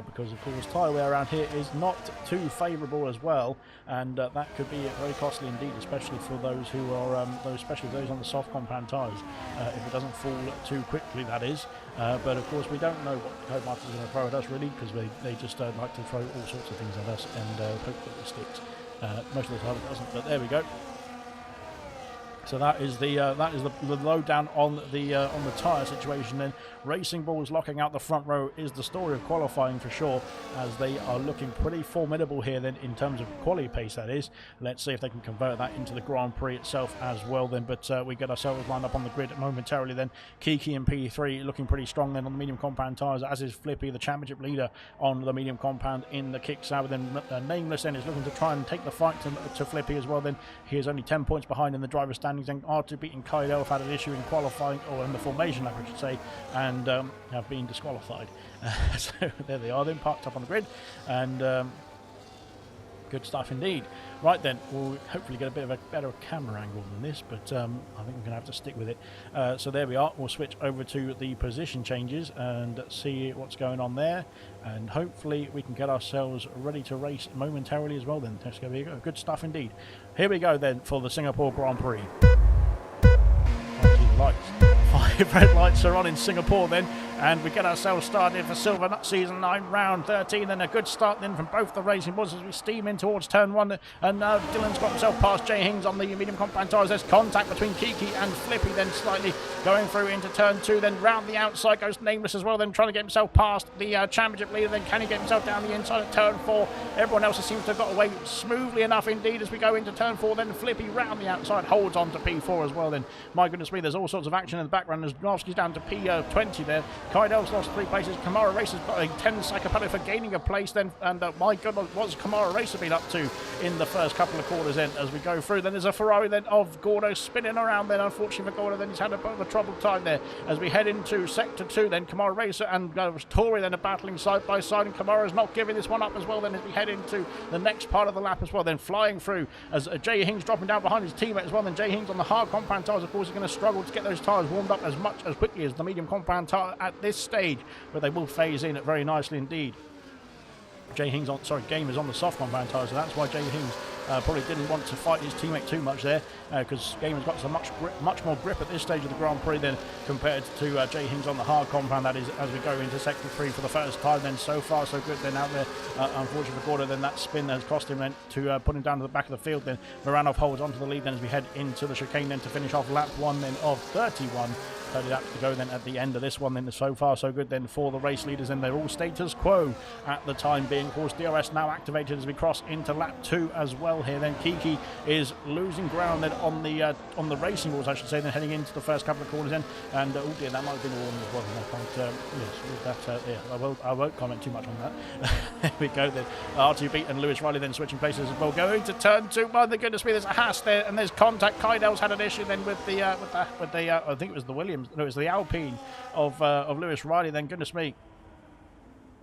Because, of course, tyre wear around here is not too favourable as well, and that could be very costly indeed, especially for those who are especially those on the soft compound tyres, if it doesn't fall too quickly, that is. But of course we don't know what Codemasters are going to throw at us really, because they just like to throw all sorts of things at us and hope that it sticks. Most of the time it doesn't, but there we go. So that is the lowdown on the tyre situation. Then Racing Bulls locking out the front row is the story of qualifying for sure, as they are looking pretty formidable here then in terms of quality pace, that is. Let's see if they can convert that into the Grand Prix itself as well then. But we get ourselves lined up on the grid momentarily then. Kiki in P3 looking pretty strong then on the medium compound tyres, as is Flippy, the championship leader on the medium compound in the kick sour. Then Nameless then is looking to try and take the fight to Flippy as well then. He is only 10 points behind in the driver's standings. Then R2 beating Kaido have had an issue in qualifying, or in the formation lap I should say, and have been disqualified. So there they are then, parked up on the grid, and good stuff indeed. Right then, we'll hopefully get a bit of a better camera angle than this, but I think we're going to have to stick with it. So there we are. We'll switch over to the position changes and see what's going on there, and hopefully we can get ourselves ready to race momentarily as well then. Let's go. Good stuff indeed. Here we go then for the Singapore Grand Prix. Lights. 5 red lights are on in Singapore then, and we get ourselves started for Silver Nut Season 9 round 13. Then a good start then from both the Racing Bulls as we steam in towards turn 1, and now Dylan's got himself past Jay Hings on the medium compound tyres. There's contact between Kiki and Flippy then, slightly going through into turn 2. Then round the outside goes Nameless as well, then trying to get himself past the championship leader. Then can he get himself down the inside at turn 4? Everyone else seems to have got away smoothly enough indeed as we go into turn 4. Then Flippy round the outside holds on to P4 as well then. My goodness me, there's all sorts of action in the background as Gnowski's down to P20 there. Kaidel's lost 3 places. Kamara Racer's got a 10 Sakapelli for gaining a place then, and my goodness, what's Kamara Racer been up to in the first couple of quarters then as we go through. Then there's a Ferrari then of Gordo spinning around then, unfortunately for Gordo. Then he's had a bit of a troubled time there as we head into sector 2 then. Kamara Racer and Tori then are battling side by side, and Kamara's not giving this one up as well then as we head into the next part of the lap as well. Then flying through as Jay Hings dropping down behind his teammate as well. Then Jay Hings on the hard compound tyres, of course, is going to struggle to get those tyres warmed up as quickly as the medium compound tyre at this stage, but they will phase in very nicely indeed. Game is on the soft compound tyre, so that's why Jay Hings probably didn't want to fight his teammate too much there, because Game has got so much more grip at this stage of the Grand Prix than compared to Jay Hings on the hard compound, that is, as we go into sector 3 for the first time. Then so far so good then out there, unfortunately for Gordo, then that spin has cost him then to put him down to the back of the field. Then Moranov holds onto the lead then as we head into the chicane then to finish off lap 1 then of 31. 30 laps to go then at the end of this one. Then so far so good then for the race leaders, and they're all status quo at the time being. Of course, DRS now activated as we cross into lap 2 as well here. Then Kiki is losing ground then on the Racing Bulls, I should say, then heading into the first couple of corners then, and oh dear, that might have been a warning as well. I won't comment too much on that. There we go then. R2 beat and Lewis Riley then switching places as well, going to turn 2. My goodness me, there's a Haas there, and there's contact. Kaidel's had an issue then with the I think it was the Williams. No, it was the Alpine of Lewis Riley then. Goodness me.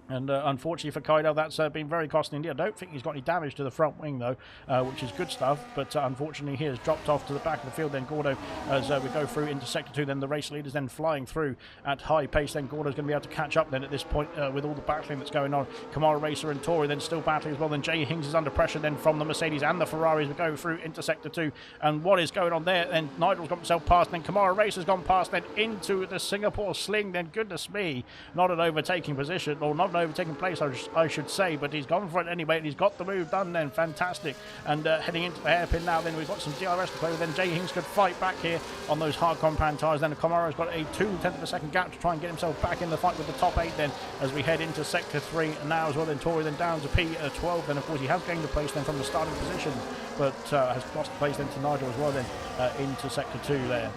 And unfortunately for Kaido, that's been very costly indeed. I don't think he's got any damage to the front wing, though, which is good stuff. But unfortunately, he has dropped off to the back of the field. Then Gordo, as we go through into Sector 2, then the race leaders then flying through at high pace. Then Gordo's going to be able to catch up then at this point with all the battling that's going on. Kamara Racer and Tori then still battling as well. Then Jay Hings is under pressure then from the Mercedes and the Ferraris. We go through into Sector 2. And what is going on there? Then Nigel's got himself past. Then Kamara Racer's gone past. Then into the Singapore Sling. Then goodness me, not an overtaking position, or not an overtaking place, I should say, but he's gone for it anyway, and he's got the move done then. Fantastic. And heading into the hairpin now, then we've got some DRS to play with. Then Jay Hings could fight back here on those hard compound tyres. Then Kamara's got a 0.2 of a second gap to try and get himself back in the fight with the top 8 then, as we head into Sector 3 now as well. Then Tori then down to P12. Then of course he has gained a place then from the starting position, but has lost the place then to Nigel as well then into Sector 2 there.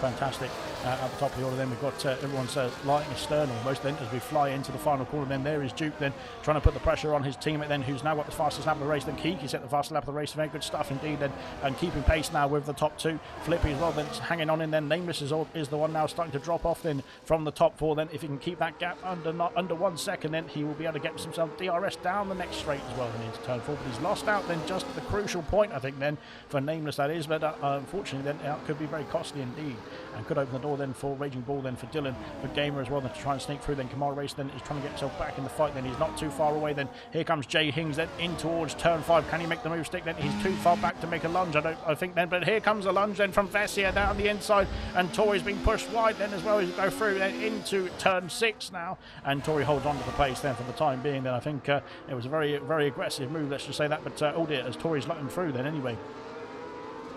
Fantastic. At the top of the order then we've got everyone's lighting astern almost then as we fly into the final corner. Then there is Duke then trying to put the pressure on his teammate then, who's now got the fastest lap of the race. Then Kiki set the fastest lap of the race. Very good stuff indeed then, and keeping pace now with the top 2. Flippy as well then hanging on in then. Nameless is the one now starting to drop off then from the top 4 then. If he can keep that gap under 1 second, then he will be able to get himself DRS down the next straight as well then into turn 4. But he's lost out then just at the crucial point, I think then, for Nameless that is. But unfortunately then it could be very costly indeed, and could open the door then for Raging Bull, then for Dylan, for Gamer as well, then to try and sneak through. Then Kamara Race then is trying to get himself back in the fight. Then he's not too far away. Then here comes Jay Hings then in towards turn 5. Can he make the move stick? Then he's too far back to make a lunge, I think then. But here comes a lunge then from Vessia down the inside, and Tori's being pushed wide then as well as we go through then into turn 6 now. And Tori holds on to the pace then for the time being. Then I think it was a very, very aggressive move, let's just say that. But oh dear, as Tori's letting through then anyway.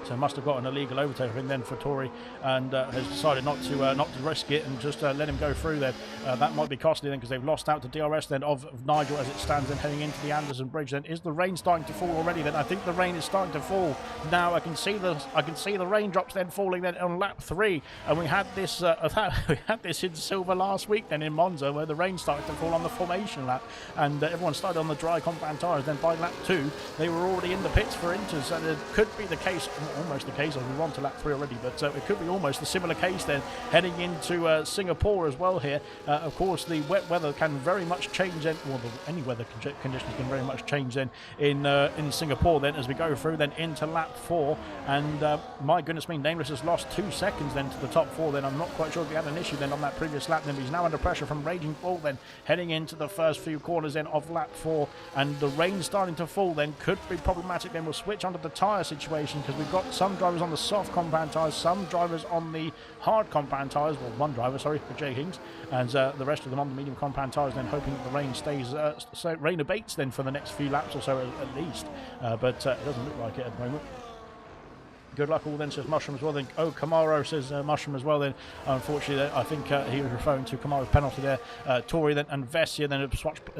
So must have got an illegal overtaking then for Tori, and has decided not to risk it and just let him go through then. That might be costly then, because they've lost out to DRS then of Nigel as it stands then heading into the Anderson Bridge. Then is the rain starting to fall already? Then I think the rain is starting to fall now. I can see the raindrops then falling then on lap 3, and we had this in Silver last week then in Monza, where the rain started to fall on the formation lap, and everyone started on the dry compound tyres. Then by lap 2 they were already in the pits for inters, so it could be the case. Almost the case, we're on to lap 3 already, but it could be almost a similar case then heading into Singapore as well here. Of course the wet weather can very much change then, well, any weather conditions can very much change then in Singapore then as we go through then into lap 4, and my goodness me, Nameless has lost 2 seconds then to the top 4 then. I'm not quite sure if he had an issue then on that previous lap then, but he's now under pressure from Raging Bull then heading into the first few corners then of lap 4, and the rain starting to fall then could be problematic. Then we'll switch onto the tyre situation, because we've got some drivers on the soft compound tyres, some drivers on the hard compound tyres, well, one driver, sorry, for Jay Hings, and the rest of them on the medium compound tyres, then hoping that the rain stays, so rain abates then for the next few laps or so at least, but it doesn't look like it at the moment. Good luck all then, says Mushroom as well then. Oh, Kamaro, says Mushroom as well then. Unfortunately, I think he was referring to Kamaro's penalty there. Tori then and Vessia then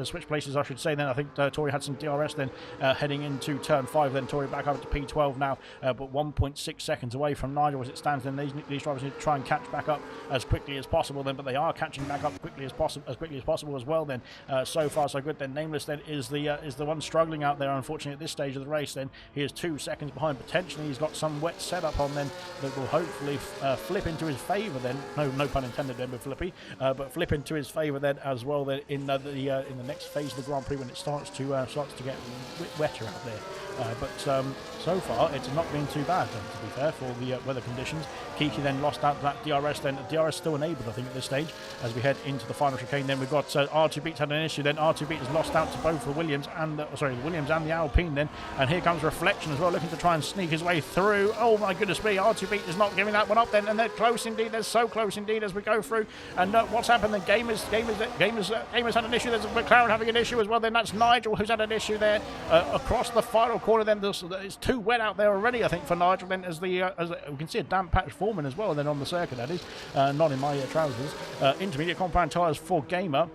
switch places, I should say then. I think Tori had some DRS then heading into turn 5 then. Tori back up to P12 now, but 1.6 seconds away from Nigel as it stands then. These drivers need to try and catch back up as quickly as possible then, but they are catching back up quickly as possible as well then. So far so good then. Nameless then is the one struggling out there, unfortunately, at this stage of the race then. He is 2 seconds behind. Potentially he's got some wet setup on then that will hopefully flip into his favour then. No pun intended then with Flippy, but flip into his favour then as well then in the next phase of the Grand Prix, when it starts to get wetter out there. But so far it's not been too bad then, to be fair, for the weather conditions. Kiki then lost out to that DRS then. DRS still enabled, I think, at this stage as we head into the final chicane. Then we've got R2 Beats had an issue then. R2 Beat has lost out to both the Williams and the Alpine then, and here comes Reflection as well, looking to try and sneak his way through. Oh my goodness me, R2 Beat is not giving that one up then, and they're close indeed. They're so close indeed as we go through. And what's happened then? Gamers had an issue. There's McLaren having an issue as well. Then that's Nigel who's had an issue there across the final corner. Then it's too wet out there already, I think, for Nigel. Then as we can see a damp patch forming as well. And then on the circuit, that is not in my trousers. Intermediate compound tyres for Gamer.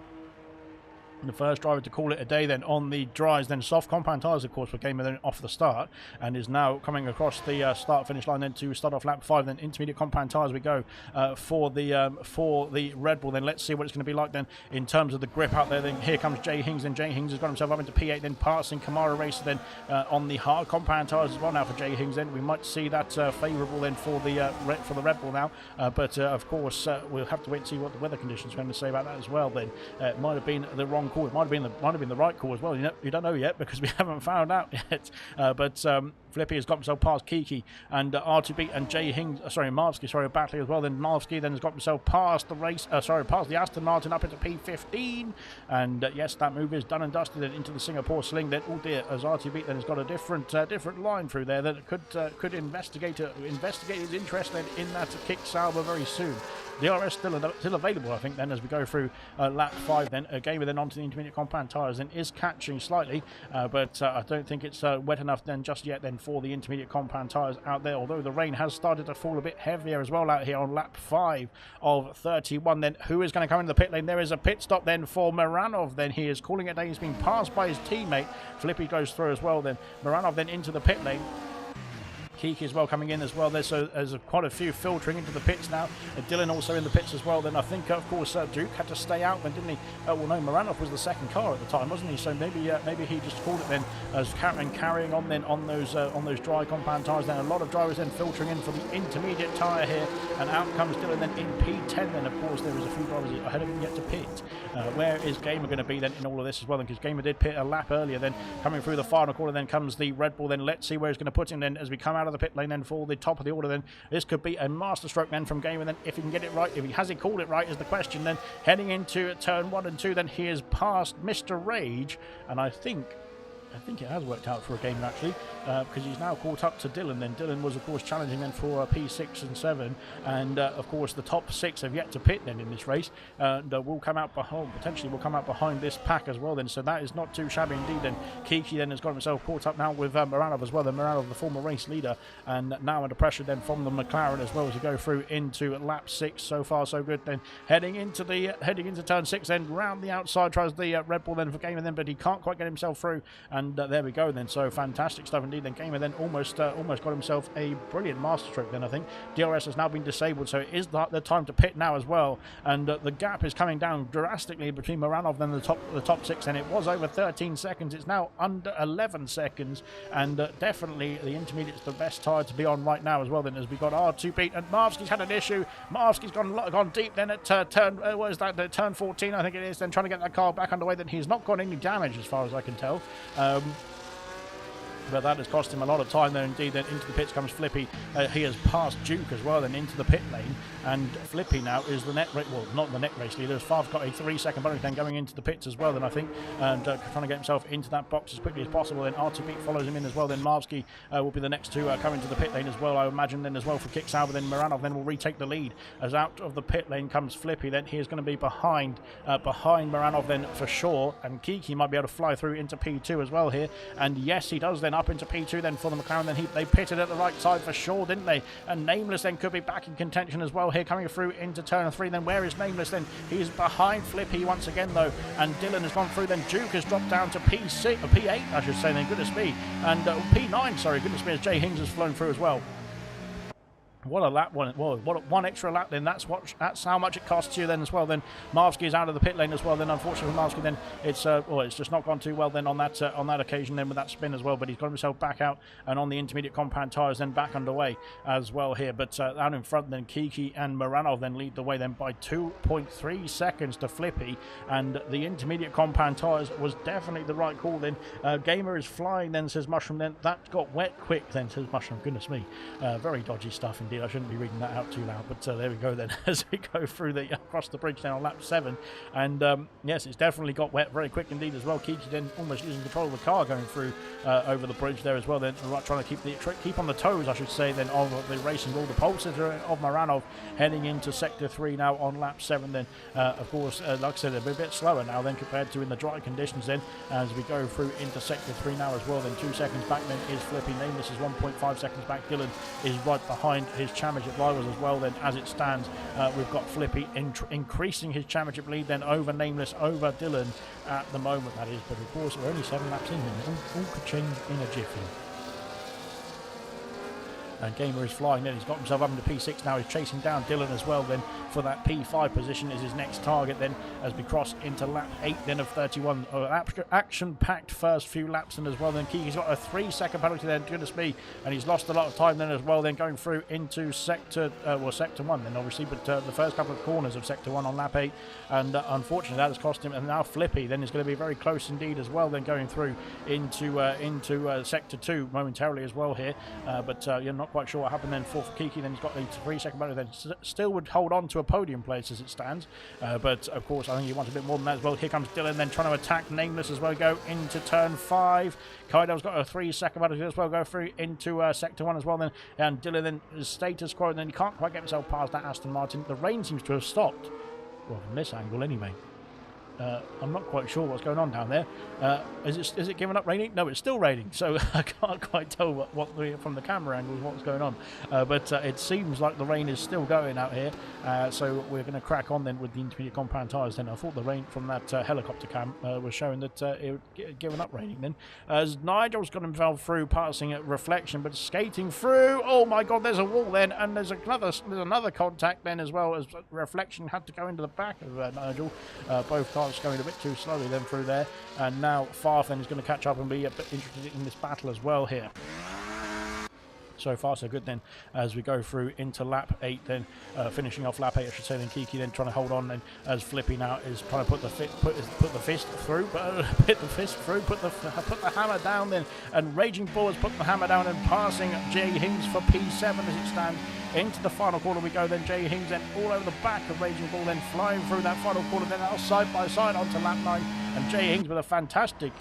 the first driver to call it a day then on the dries, then soft compound tyres of course for Gamer then off the start, and is now coming across the start finish line then to start off lap 5. Then intermediate compound tyres we go for the Red Bull. Then let's see what it's going to be like then in terms of the grip out there. Then here comes Jay Hings, and Jay Hings has got himself up into P8, then passing Kamara Racer then on the hard compound tyres as well now for Jay Hings. Then we might see that favourable then for the Red Bull now, but of course we'll have to wait and see what the weather conditions are going to say about that as well. Then it might have been the wrong call. It might have been the right call as well. You don't know yet because we haven't found out yet. But Flippy has got himself past Kiki and R2B and Jay Hings. Marvsky, battling as well. Then Marvsky then has got himself past the race. Past the Aston Martin up into P15. And yes, that move is done and dusted. Then into the Singapore Sling. Then oh dear, as R2B then has got a different line through there that could investigate his interest then in that kick Sauber very soon. DRS still available, I think, then, as we go through lap 5, then. Gamer then onto the intermediate compound tyres, then is catching slightly, but I don't think it's wet enough then just yet then for the intermediate compound tyres out there, although the rain has started to fall a bit heavier as well out here on lap 5 of 31. Then who is going to come into the pit lane? There is a pit stop then for Maranov. Then he is calling it a day. He's being passed by his teammate. Flippy goes through as well. Then Maranov then into the pit lane. Kiki as well coming in as well there, so there's quite a few filtering into the pits now. Dylan also in the pits as well. Then I think of course Duke had to stay out then, didn't he? Well no, Maranov was the second car at the time, wasn't he? So maybe he just called it then as carrying on then on those dry compound tyres. Then a lot of drivers then filtering in for the intermediate tyre here, and out comes Dylan then in P10. Then of course there was a few drivers ahead of him yet to pit. Where is Gamer going to be then in all of this as well? Because Gamer did pit a lap earlier. Then coming through the final corner, then comes the Red Bull. Then let's see where he's going to put him then as we come out of the pit lane then for the top of the order. Then this could be a masterstroke then from Gamer. Then if he can get it right, if he has called it right is the question. Then heading into turn 1 and 2, then he is past Mr. Rage, and I think it has worked out for a Gamer actually, because he's now caught up to Dylan. Then Dylan was of course challenging then for P6 and 7, and of course the top 6 have yet to pit then in this race, and will come out behind this pack as well then, so that is not too shabby indeed. Then Kiki then has got himself caught up now with Maranov as well. Then Maranov, the former race leader, and now under pressure then from the McLaren as well as we go through into lap 6. So far so good. Then heading into turn 6, then round the outside tries the Red Bull then for Gamer then, but he can't quite get himself through, and there we go then. So fantastic stuff indeed. Then Gamer then almost got himself a brilliant masterstroke then, I think. DRS has now been disabled, so it is the time to pit now as well, and the gap is coming down drastically between Maranov and the top 6, and it was over 13 seconds. It's now under 11 seconds, and definitely the intermediate's the best tyre to be on right now as well then, as we got R2 and Marvsky's had an issue. Marvsky's gone deep then at turn 14 I think it is, then trying to get that car back underway. Then he's not got any damage as far as I can tell. But that has cost him a lot of time there indeed. Then into the pits comes Flippy. He has passed Duke as well, then into the pit lane, and Flippy now is the not the net race leader. Fav's got a 3-second bonus then going into the pits as well then, I think, and trying to get himself into that box as quickly as possible. Then R2B follows him in as well. Then Marvsky will be the next to come into the pit lane as well, I imagine then as well for Kick Sauber. Then Maranov then will retake the lead as out of the pit lane comes Flippy. Then he is going to be behind Maranov then for sure, and Kiki might be able to fly through into P2 as well here, and yes he does then up into P2 then for the McLaren. Then they pitted at the right side for sure, didn't they? And Nameless then could be back in contention as well here, coming through into turn 3. Then where is Nameless then? He's behind Flippy once again though, and Dylan has gone through. Then Duke has dropped down to P6 or P8 I should say then, goodness me, and P9 sorry, goodness me, as Jay Hings has flown through as well. What a lap one! Well, one extra lap then. That's how much it costs you then as well. Then Marvsky is out of the pit lane as well. Then unfortunately for Marvsky, then it's just not gone too well then on that occasion then with that spin as well. But he's got himself back out and on the intermediate compound tyres then back underway as well here. But out in front then Kiki and Maranov then lead the way then by 2.3 seconds to Flippy, and the intermediate compound tyres was definitely the right call then. Gamer is flying then, says Mushroom. Then that got wet quick then, says Mushroom. Goodness me, very dodgy stuff indeed. I shouldn't be reading that out too loud, but there we go then as we go through across the bridge now on lap 7, and yes, it's definitely got wet very quick indeed as well. Kiki then almost losing control of the car going through over the bridge there as well. Then trying to keep on the toes, I should say, then of the racing ball. The pole sitter of Maranov heading into sector 3 now on lap 7. Then of course, like I said, a bit slower now then compared to in the dry conditions. Then as we go through into sector 3 now as well. Then 2 seconds back then is Flippy. Nameless is 1.5 seconds back. Dylan is right behind his championship rivals as well then. As it stands, we've got Flippy increasing his championship lead then over Nameless, over Dylan at the moment, that is. But of course, we're only 7 laps in, and all could change in a jiffy. And Gamer is flying then. He's got himself up into P6 now. He's chasing down Dylan as well then for that P5 position is his next target then as we cross into lap 8 then of 31. Action-packed first few laps then as well then. Kiki's got a 3-second penalty then, goodness me, and he's lost a lot of time then as well then going through into sector 1 then obviously, but the first couple of corners of sector 1 on lap 8, and unfortunately that has cost him. And now Flippy then is going to be very close indeed as well then going through into sector 2 momentarily as well here, but you're not quite sure what happened then for Kiki. Then he's got a 3-second penalty then, still would hold on to a podium place as it stands, but of course I think he wants a bit more than that as well. Here comes Dylan then trying to attack Nameless as well, go into turn 5. Kaido's got a 3-second penalty as well, go through into sector 1 as well then, and Dylan then is status quo, and then he can't quite get himself past that Aston Martin. The rain seems to have stopped, well from this angle anyway. I'm not quite sure what's going on down there. Is it giving up raining? No, it's still raining, so I can't quite tell from the camera angle what's going on. But it seems like the rain is still going out here, so we're going to crack on then with the intermediate compound tyres then. I thought the rain from that helicopter cam was showing that it had given up raining then. As Nigel's got himself through, passing at Reflection, but skating through. Oh my god, there's a wall then, and there's another contact then as well, as Reflection had to go into the back of Nigel. Both cars going a bit too slowly then through there, and now Farf then is going to catch up and be a bit interested in this battle as well here. So far so good then as we go through into lap 8 then, finishing off lap 8 I should say, then Kiki then trying to hold on then as Flippy now is trying to put the fist through, put the hammer down then, and Raging Bull has put the hammer down and passing Jay Hings for P7 as it stands. Into the final corner we go then. Jay Hings then all over the back of Raging Bull, then flying through that final corner, then out side by side onto lap 9, and Jay Hings with a fantastic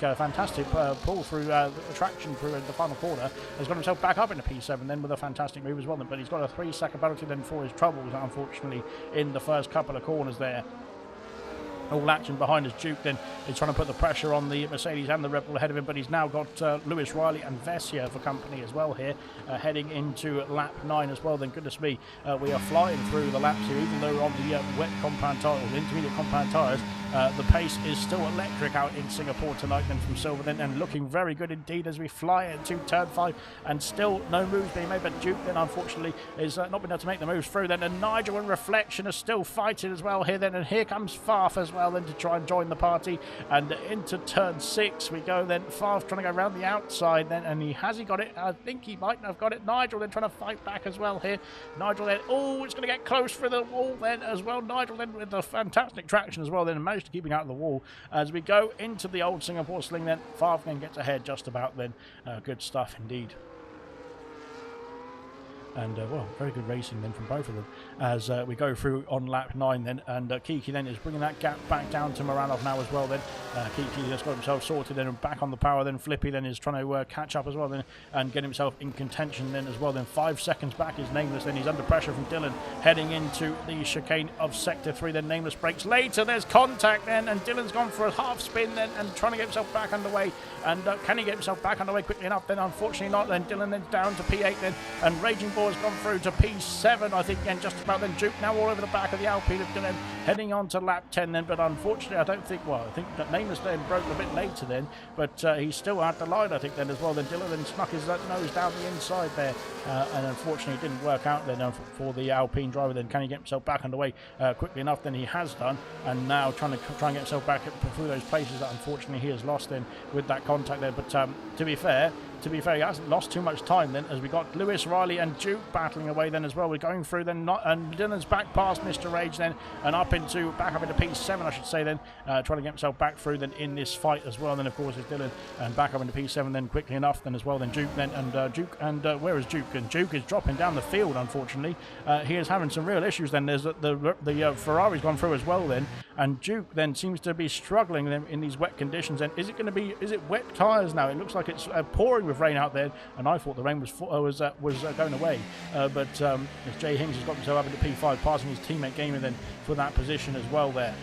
pull through traction through the final corner has got himself back up into P7 then with a fantastic move as well, but he's got a 3-second penalty then for his troubles unfortunately in the first couple of corners there. All action behind us. Duke then is trying to put the pressure on the Mercedes and the Red Bull ahead of him, but he's now got Lewis Riley and Vessia for company as well here, heading into lap 9 as well. Then goodness me, we are flying through the laps here, even though we're on the wet compound tyres, intermediate compound tyres. The pace is still electric out in Singapore tonight then from Silver then, and looking very good indeed as we fly into turn 5, and still no moves being made, but Duke then unfortunately is not been able to make the moves through then, and Nigel and Reflection are still fighting as well here then, and here comes Farf as well then to try and join the party, and into turn 6 we go then. Farf trying to go around the outside then, and has he got it? I think he might have got it. Nigel then trying to fight back as well here. Nigel then, oh, it's going to get close for the wall then as well. Nigel then with the fantastic traction as well then, and managed to keep it out of the wall as we go into the old Singapore sling then. Farf then gets ahead just about then. Good stuff indeed. And well, very good racing then from both of them as we go through on lap 9 then, and Kiki then is bringing that gap back down to Moranov now as well then. Kiki has got himself sorted then and back on the power then. Flippy then is trying to catch up as well then and get himself in contention then as well then. 5 seconds back is Nameless then. He's under pressure from Dylan heading into the chicane of sector 3 then. Nameless breaks later, there's contact then, and Dylan's gone for a half spin then and trying to get himself back underway, and can he get himself back underway quickly enough? Then unfortunately not. Then Dylan then down to P8 then, and Raging Bull has gone through to P7 I think, and just about then. Duke now all over the back of the Alpine of Dylan heading on to lap 10 then, but unfortunately I think that Nameless then broke a bit later then, but he still had the line I think then as well. Then Dylan then snuck his nose down the inside there, and unfortunately it didn't work out then for the Alpine driver then. Can he get himself back underway quickly enough? Then he has done, and now trying to get himself back through those places that unfortunately he has lost then with that contact there. But to be fair, he hasn't lost too much time then, as we got Lewis Riley and Duke battling away then as well. We're going through then, and Dylan's back past Mr. Rage then, and back up into P7 I should say then, trying to get himself back through then in this fight as well. And then of course is Dylan, and back up into P7 then quickly enough then as well. Then Duke then, and where is Duke? And Duke is dropping down the field unfortunately. He is having some real issues then. There's the Ferrari's gone through as well then, and Duke then seems to be struggling then in these wet conditions. And is it wet tyres now? It looks like it's pouring with rain out there, and I thought the rain was going away, but Jay Hings has got himself up into P5, passing his teammate Gamer then for that position as well there.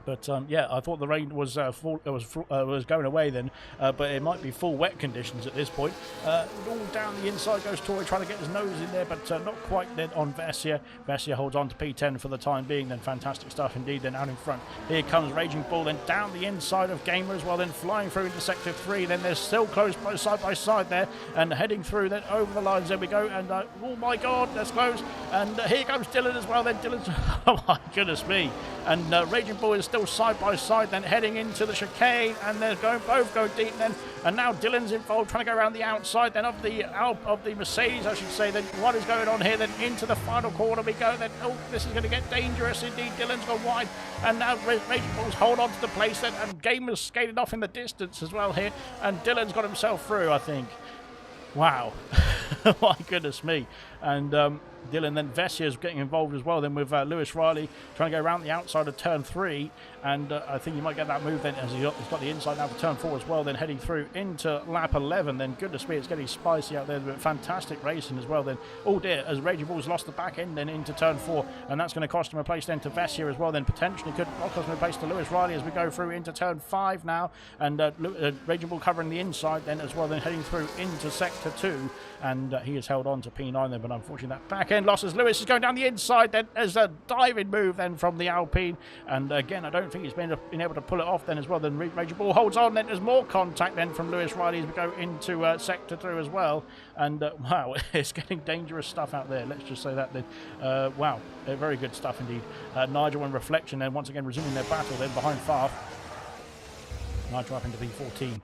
But yeah, I thought the rain was was going away then, but it might be full wet conditions at this point. All down the inside goes Tori, trying to get his nose in there, but not quite then on Vessia. Vessia holds on to P10 for the time being. Then fantastic stuff indeed. Then out in front, here comes Raging Bull. Then down the inside of Gamer as well. Then flying through into sector 3. Then they're still close side by side there, and heading through then over the lines. There we go. And oh my God, that's close. And here comes Dylan as well. Then Dylan's oh my goodness me. And Raging Bull is still side by side, then heading into the chicane, and they're both go deep then. And now Dylan's involved, trying to go around the outside then of the Mercedes, I should say. Then what is going on here? Then into the final corner we go. Then oh, this is going to get dangerous indeed. Dylan's gone wide, and now Raging Bull's hold on to the place then, and Gamer's skated off in the distance as well here, and Dylan's got himself through, I think. Wow. My goodness me. And Dylan, then Vessia's getting involved as well, then with Lewis Riley trying to go around the outside of turn 3, and I think you might get that move then, as he's got the inside now for turn 4 as well, then heading through into lap 11. Then goodness me, it's getting spicy out there, but fantastic racing as well then. Oh dear, as Raging Bull's lost the back end then into turn 4, and that's going to cost him a place then to Vessia as well, then potentially could cost him a place to Lewis Riley as we go through into turn 5 now, and Raging Bull covering the inside then as well, then heading through into sector 2, and he has held on to P9 then, but unfortunately that back end loss as Lewis is going down the inside then as a diving move then from the Alpine, and again I don't think he's been able to pull it off then as well. Then Raging Bull holds on, then there's more contact then from Lewis Riley as we go into sector 2 as well, and wow, it's getting dangerous stuff out there, let's just say that then. Wow, very good stuff indeed. Nigel and Reflection then once again resuming their battle then behind Farf. Nigel up into V14,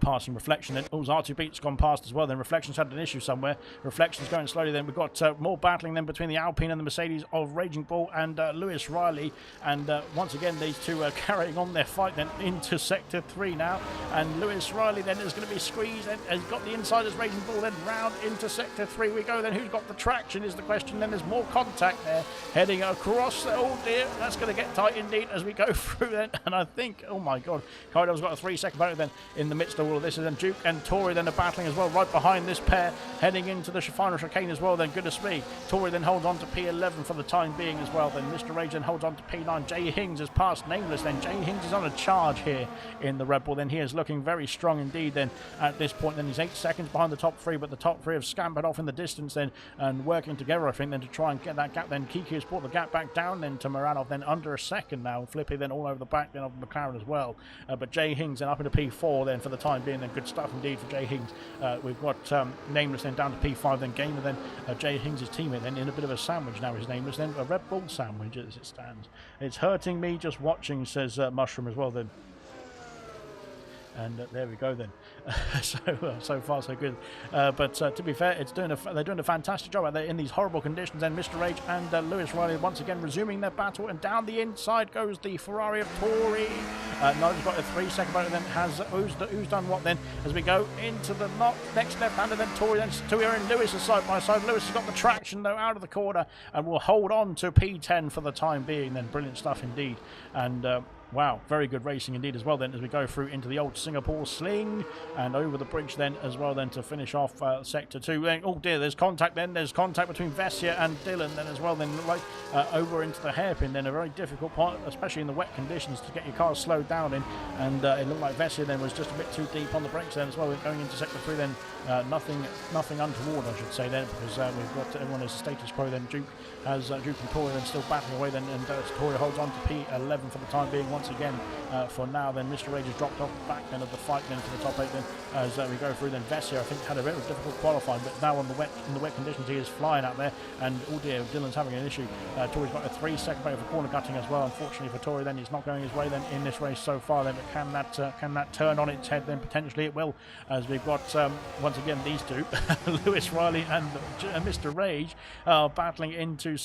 passing Reflection. Then R2 Beat's gone past as well. Then Reflection's had an issue somewhere. Reflection's going slowly. Then we've got more battling then between the Alpine and the Mercedes of Raging Bull and Lewis Riley. And once again, these two are carrying on their fight then into sector 3 now. And Lewis Riley then is going to be squeezed and has got the inside as Raging Bull. Then round into sector 3 we go. Then who's got the traction is the question. Then there's more contact there heading across. Oh dear, that's going to get tight indeed as we go through then. And I think, oh my God, Kaido's got a 3-second battle then in the midst of all of this, and then Duke and Tori then are battling as well right behind this pair heading into the final chicane as well. Then goodness me, Tori then holds on to P11 for the time being as well. Then Mr. Rage then holds on to P9. Jay Hings has passed Nameless. Then Jay Hings is on a charge here in the Red Bull. Then he is looking very strong indeed then at this point. Then he's 8 seconds behind the top 3, but the top 3 have scampered off in the distance then and working together I think then to try and get that gap. Then Kiki has brought the gap back down then to Moranov, then under a second now. Flippy then all over the back then of McLaren as well, but Jay Hings then up into P4 then for the time being. Then good stuff indeed for Jay Hings. We've got Nameless then down to P5, then Gamer, then Jay Hings' teammate then in a bit of a sandwich now is Nameless, then a Red Bull sandwich as it stands. It's hurting me just watching, says Mushroom as well then. And there we go then. So far so good. But to be fair, they're doing a fantastic job out there in these horrible conditions. And Mr. Rage and Lewis Riley once again resuming their battle. And down the inside goes the Ferrari of Tori. Nigel's got a 3-second battle. Then has who's done what then? As we go into the next left-hander, then Tori, then Tori and Lewis are side by side. Lewis has got the traction though out of the corner and will hold on to P10 for the time being. Then brilliant stuff indeed. And wow, very good racing indeed as well then as we go through into the old Singapore Sling and over the bridge then as well then to finish off sector 2. Then, oh dear, there's contact then. There's contact between Vessia and Dylan then as well then right over into the hairpin. Then a very difficult part, especially in the wet conditions, to get your car slowed down in. And it looked like Vessia then was just a bit too deep on the brakes then as well. Going into sector 3 then nothing untoward I should say then, because we've got everyone as a status quo. Then Duke and Tori then still battling away then, and Tori holds on to P11 for the time being once again for now. Then Mr. Rage has dropped off the back then of the fight then to the top 8 then as we go through. Then Vessia I think had a very difficult qualifying, but now in the wet conditions he is flying out there. And oh dear, Dylan's having an issue. Tori's got a 3-second battle for corner cutting as well. Unfortunately for Tori then he's not going his way then in this race so far then, but can that turn on its head? Then potentially it will, as we've got once again these two Lewis Riley and Mr. Rage battling into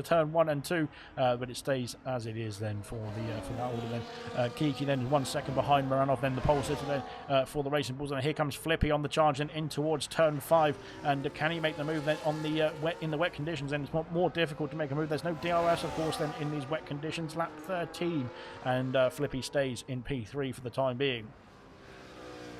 turn 1 and 2, but it stays as it is then for that order then. Kiki then 1 second behind Moranov, then the pole sitter then for the Racing Bulls. And here comes Flippy on the charge and in towards turn 5, and can he make the move then on the in the wet conditions? Then it's more difficult to make a move. There's no DRS of course then in these wet conditions. Lap 13, and Flippy stays in P3 for the time being.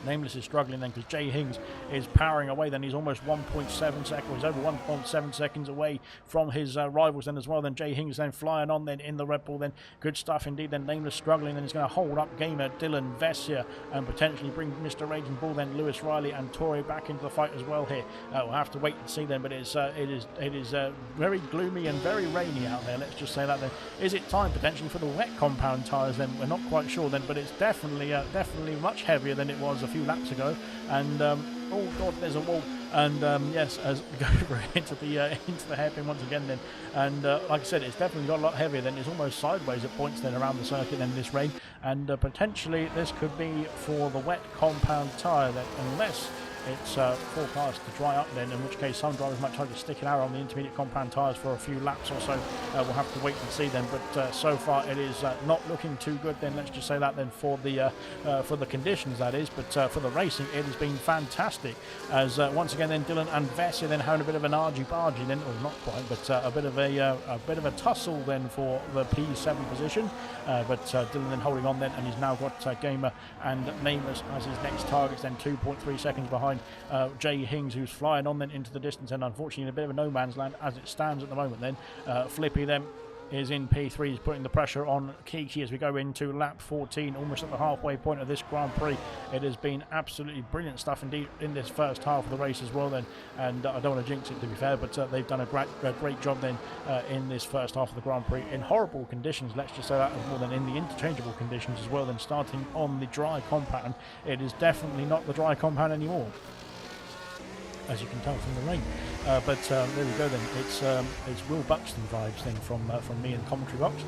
Nameless is struggling then because Jay Hings is powering away. Then he's almost 1.7 seconds. He's over 1.7 seconds away from his rivals then as well. Then Jay Hings then flying on then in the Red Bull. Then good stuff indeed. Then Nameless struggling. Then he's going to hold up gamer Dylan Vessia and potentially bring Mr. Raging Bull then Lewis Riley and Torre back into the fight as well here. We'll have to wait and see then. But it is very gloomy and very rainy out there. Let's just say that then. Is it time potentially for the wet compound tyres then? We're not quite sure then, but it's definitely much heavier than it was a few laps ago. And oh god, there's a wall. And yes, as we go into the hairpin once again then, and like I said, it's definitely got a lot heavier. Then it's almost sideways at points then around the circuit then this rain, and potentially this could be for the wet compound tyre then, unless it's forecast to dry up then, in which case some drivers might try to stick it out on the intermediate compound tyres for a few laps or so. We'll have to wait and see then, but so far it is not looking too good then, let's just say that then, for the conditions that is. But for the racing it has been fantastic, as once again then Dylan and Vessia then having a bit of an argy-bargy then, or not quite, but a bit of a tussle then for the P7 position, but Dylan then holding on then, and he's now got Gamer and Nameless as his next targets then, 2.3 seconds behind Jay Hings, who's flying on then into the distance, and unfortunately in a bit of a no man's land as it stands at the moment then. Flippy then is in P3, he's putting the pressure on Kiki as we go into lap 14, almost at the halfway point of this Grand Prix. It has been absolutely brilliant stuff indeed in this first half of the race as well then, and I don't want to jinx it to be fair, but they've done a great job then in this first half of the Grand Prix in horrible conditions, let's just say that, as more than in the interchangeable conditions as well. Then starting on the dry compound, it is definitely not the dry compound anymore, as you can tell from the rain. But there we go then. It's Will Buxton vibes then from me in the commentary box.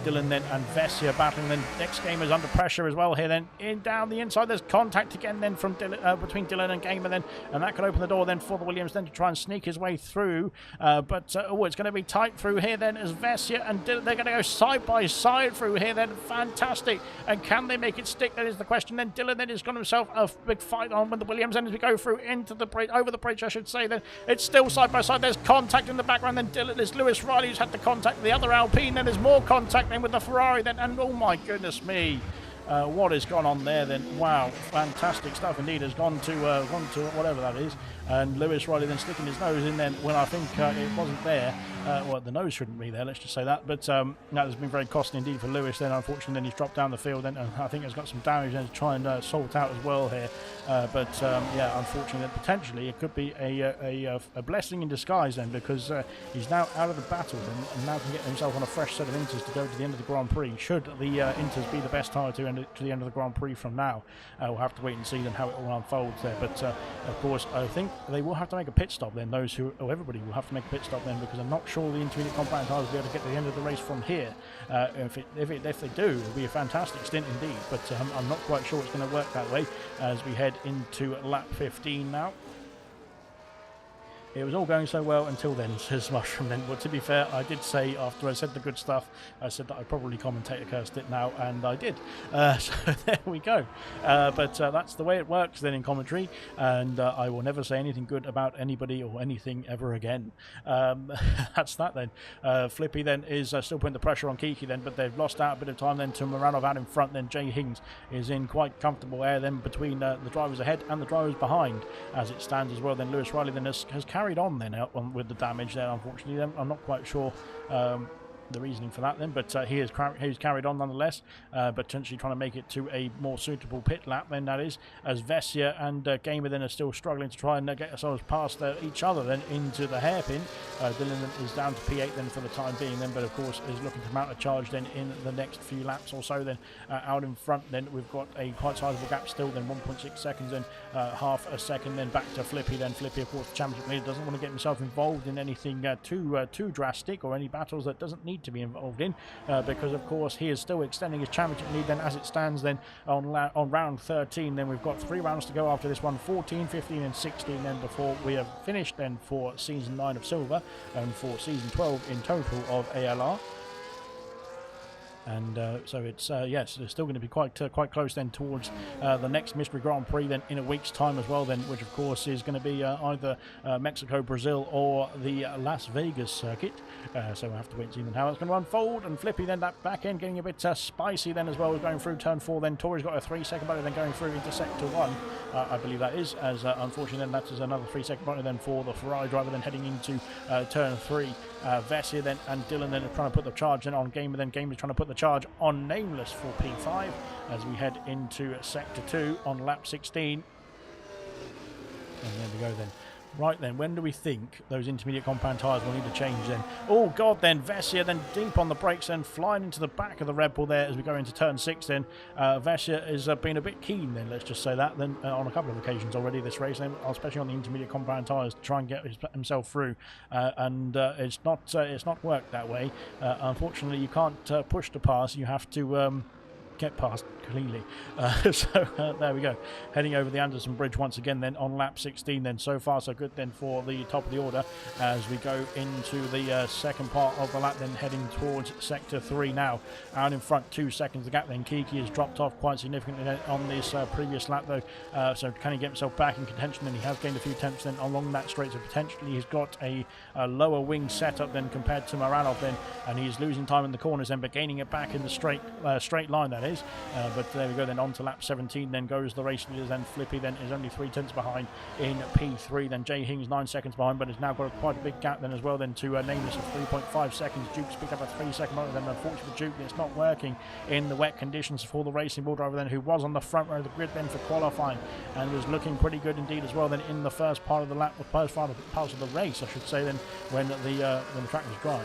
Dylan then and Vessia battling. Then next Gamer's under pressure as well here then. In down the inside, there's contact again then from between Dylan and Gamer then, and that could open the door then for the Williams then to try and sneak his way through. But it's going to be tight through here then, as Vessia and Dylan, they're going to go side by side through here then. Fantastic. And can they make it stick? That is the question. Then Dylan then has got himself a big fight on with the Williams, and as we go through into the bridge, over the bridge I should say, then it's still side by side. There's contact in the background. Then there's Lewis Riley who's had to contact the other Alpine. Then there's more contact then with the Ferrari then, and oh my goodness me, what has gone on there then? Wow, fantastic stuff indeed. Has gone to whatever that is, and Lewis Riley then sticking his nose in then when I think it wasn't there. Well, the nose shouldn't be there, let's just say that, but that has been very costly indeed for Lewis then. Unfortunately then he's dropped down the field then, and I think has got some damage then to try and sort out as well here, but yeah, unfortunately potentially it could be a blessing in disguise then, because he's now out of the battle then, and now can get himself on a fresh set of Inters to go to the end of the Grand Prix, should the Inters be the best tyre to the end of the Grand Prix from now. We'll have to wait and see then how it all unfolds there, but of course I think they will have to make a pit stop then, everybody will have to make a pit stop then, because I'm not sure the intermediate compound tyres will be able to get to the end of the race from here. If they do, it'll be a fantastic stint indeed, but I'm not quite sure it's going to work that way as we head into lap 15 now. It was all going so well until then, says Mushroom then. But to be fair, I did say, after I said the good stuff, I said that I'd probably commentator cursed it now, and I did. So there we go. But that's the way it works then in commentary, and I will never say anything good about anybody or anything ever again. That's that then. Flippy then is still putting the pressure on Kiki then, but they've lost out a bit of time then to Moranov out in front. Then Jay Hings is in quite comfortable air then between the drivers ahead and the drivers behind as it stands as well. Then Lewis Riley then has carried on then with the damage there, unfortunately. Then I'm not quite sure the reasoning for that then, but he's carried on nonetheless, potentially trying to make it to a more suitable pit lap then, that is, as Vessia and Gamer then are still struggling to try and get ourselves past each other then into the hairpin. Dylan is down to P8 then for the time being then, but of course is looking to mount a charge then in the next few laps or so then. Out in front then we've got a quite sizable gap still then, 1.6 seconds then, half a second then back to Flippy then. Flippy of course the championship leader, doesn't want to get himself involved in anything too drastic, or any battles that doesn't need to be involved in, because of course he is still extending his championship lead then as it stands then on round 13. Then we've got 3 rounds to go after this one, 14, 15 and 16 then, before we have finished then for season 9 of Silver and for season 12 in total of ALR. And so it's yes, it's still going to be quite close then towards the next Mystery Grand Prix then in a week's time as well then, which of course is going to be either Mexico, Brazil, or the Las Vegas circuit. So we'll have to wait and see then how it's going to unfold. And Flippy then that back end getting a bit spicy then as well, going through turn 4. Then Tori's got a 3-second bonus then going through into sector 1. I believe that is, as unfortunately then that is another 3-second bonus then for the Ferrari driver then heading into turn 3. Vessia then and Dylan then are trying to put the charge then on Gamer. Then Gamer's trying to put the charge on Nameless for P5 as we head into sector 2 on lap 16. And there we go then. Right then, when do we think those intermediate compound tyres will need to change then? Oh god then, Vessia then deep on the brakes then, flying into the back of the Red Bull there as we go into turn 6 then. Vessia has been a bit keen then, let's just say that, then on a couple of occasions already this race then, especially on the intermediate compound tyres to try and get himself through. And it's not worked that way. Unfortunately, you can't push to pass, you have to get past cleanly. So there we go, heading over the Anderson Bridge once again then on lap 16 then. So far so good then for the top of the order as we go into the second part of the lap then, heading towards sector 3 now. Out in front, 2 seconds the gap then. Kiki has dropped off quite significantly on this previous lap though, so can he get himself back in contention? Then he has gained a few tenths then along that straight, so potentially he's got a lower wing setup then compared to Maranov then, and he's losing time in the corners then but gaining it back in the straight line that is. But there we go then, on to lap 17 then goes the race leaders. Then Flippy then is only 3 tenths behind in P3 then. Jay Hings 9 seconds behind, but has now got quite a big gap then as well then to Nameless of 3.5 seconds. Duke's picked up a 3-second bonus then. Unfortunately for Duke, it's not working in the wet conditions for the Racing Bull driver then, who was on the front row of the grid then for qualifying and was looking pretty good indeed as well then in the first part of the lap, the first part of the race I should say then, when the track was dry.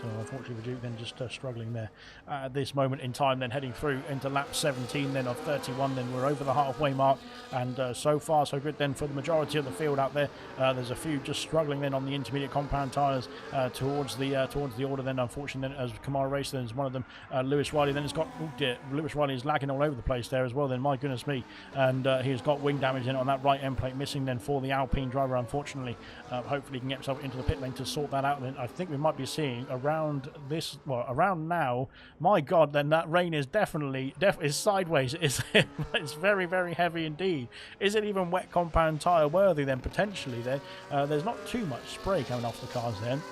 So unfortunately for Duke then just struggling there at this moment in time then, heading through into lap 17 then of 31 then. We're over the halfway mark, and so far so good then for the majority of the field out there. There's a few just struggling then on the intermediate compound tyres towards the order then, unfortunately then, as Kamara Race then is one of them. Lewis Riley then has got, oh dear, Lewis Riley is lagging all over the place there as well then, my goodness me, and he has got wing damage in on that right end plate, missing then for the Alpine driver unfortunately. Hopefully he can get himself into the pit lane to sort that out then. I think we might be seeing around now, my god, then that rain is definitely is sideways. It's very, very heavy indeed. Is it even wet compound tyre worthy then potentially then? There's not too much spray coming off the cars then.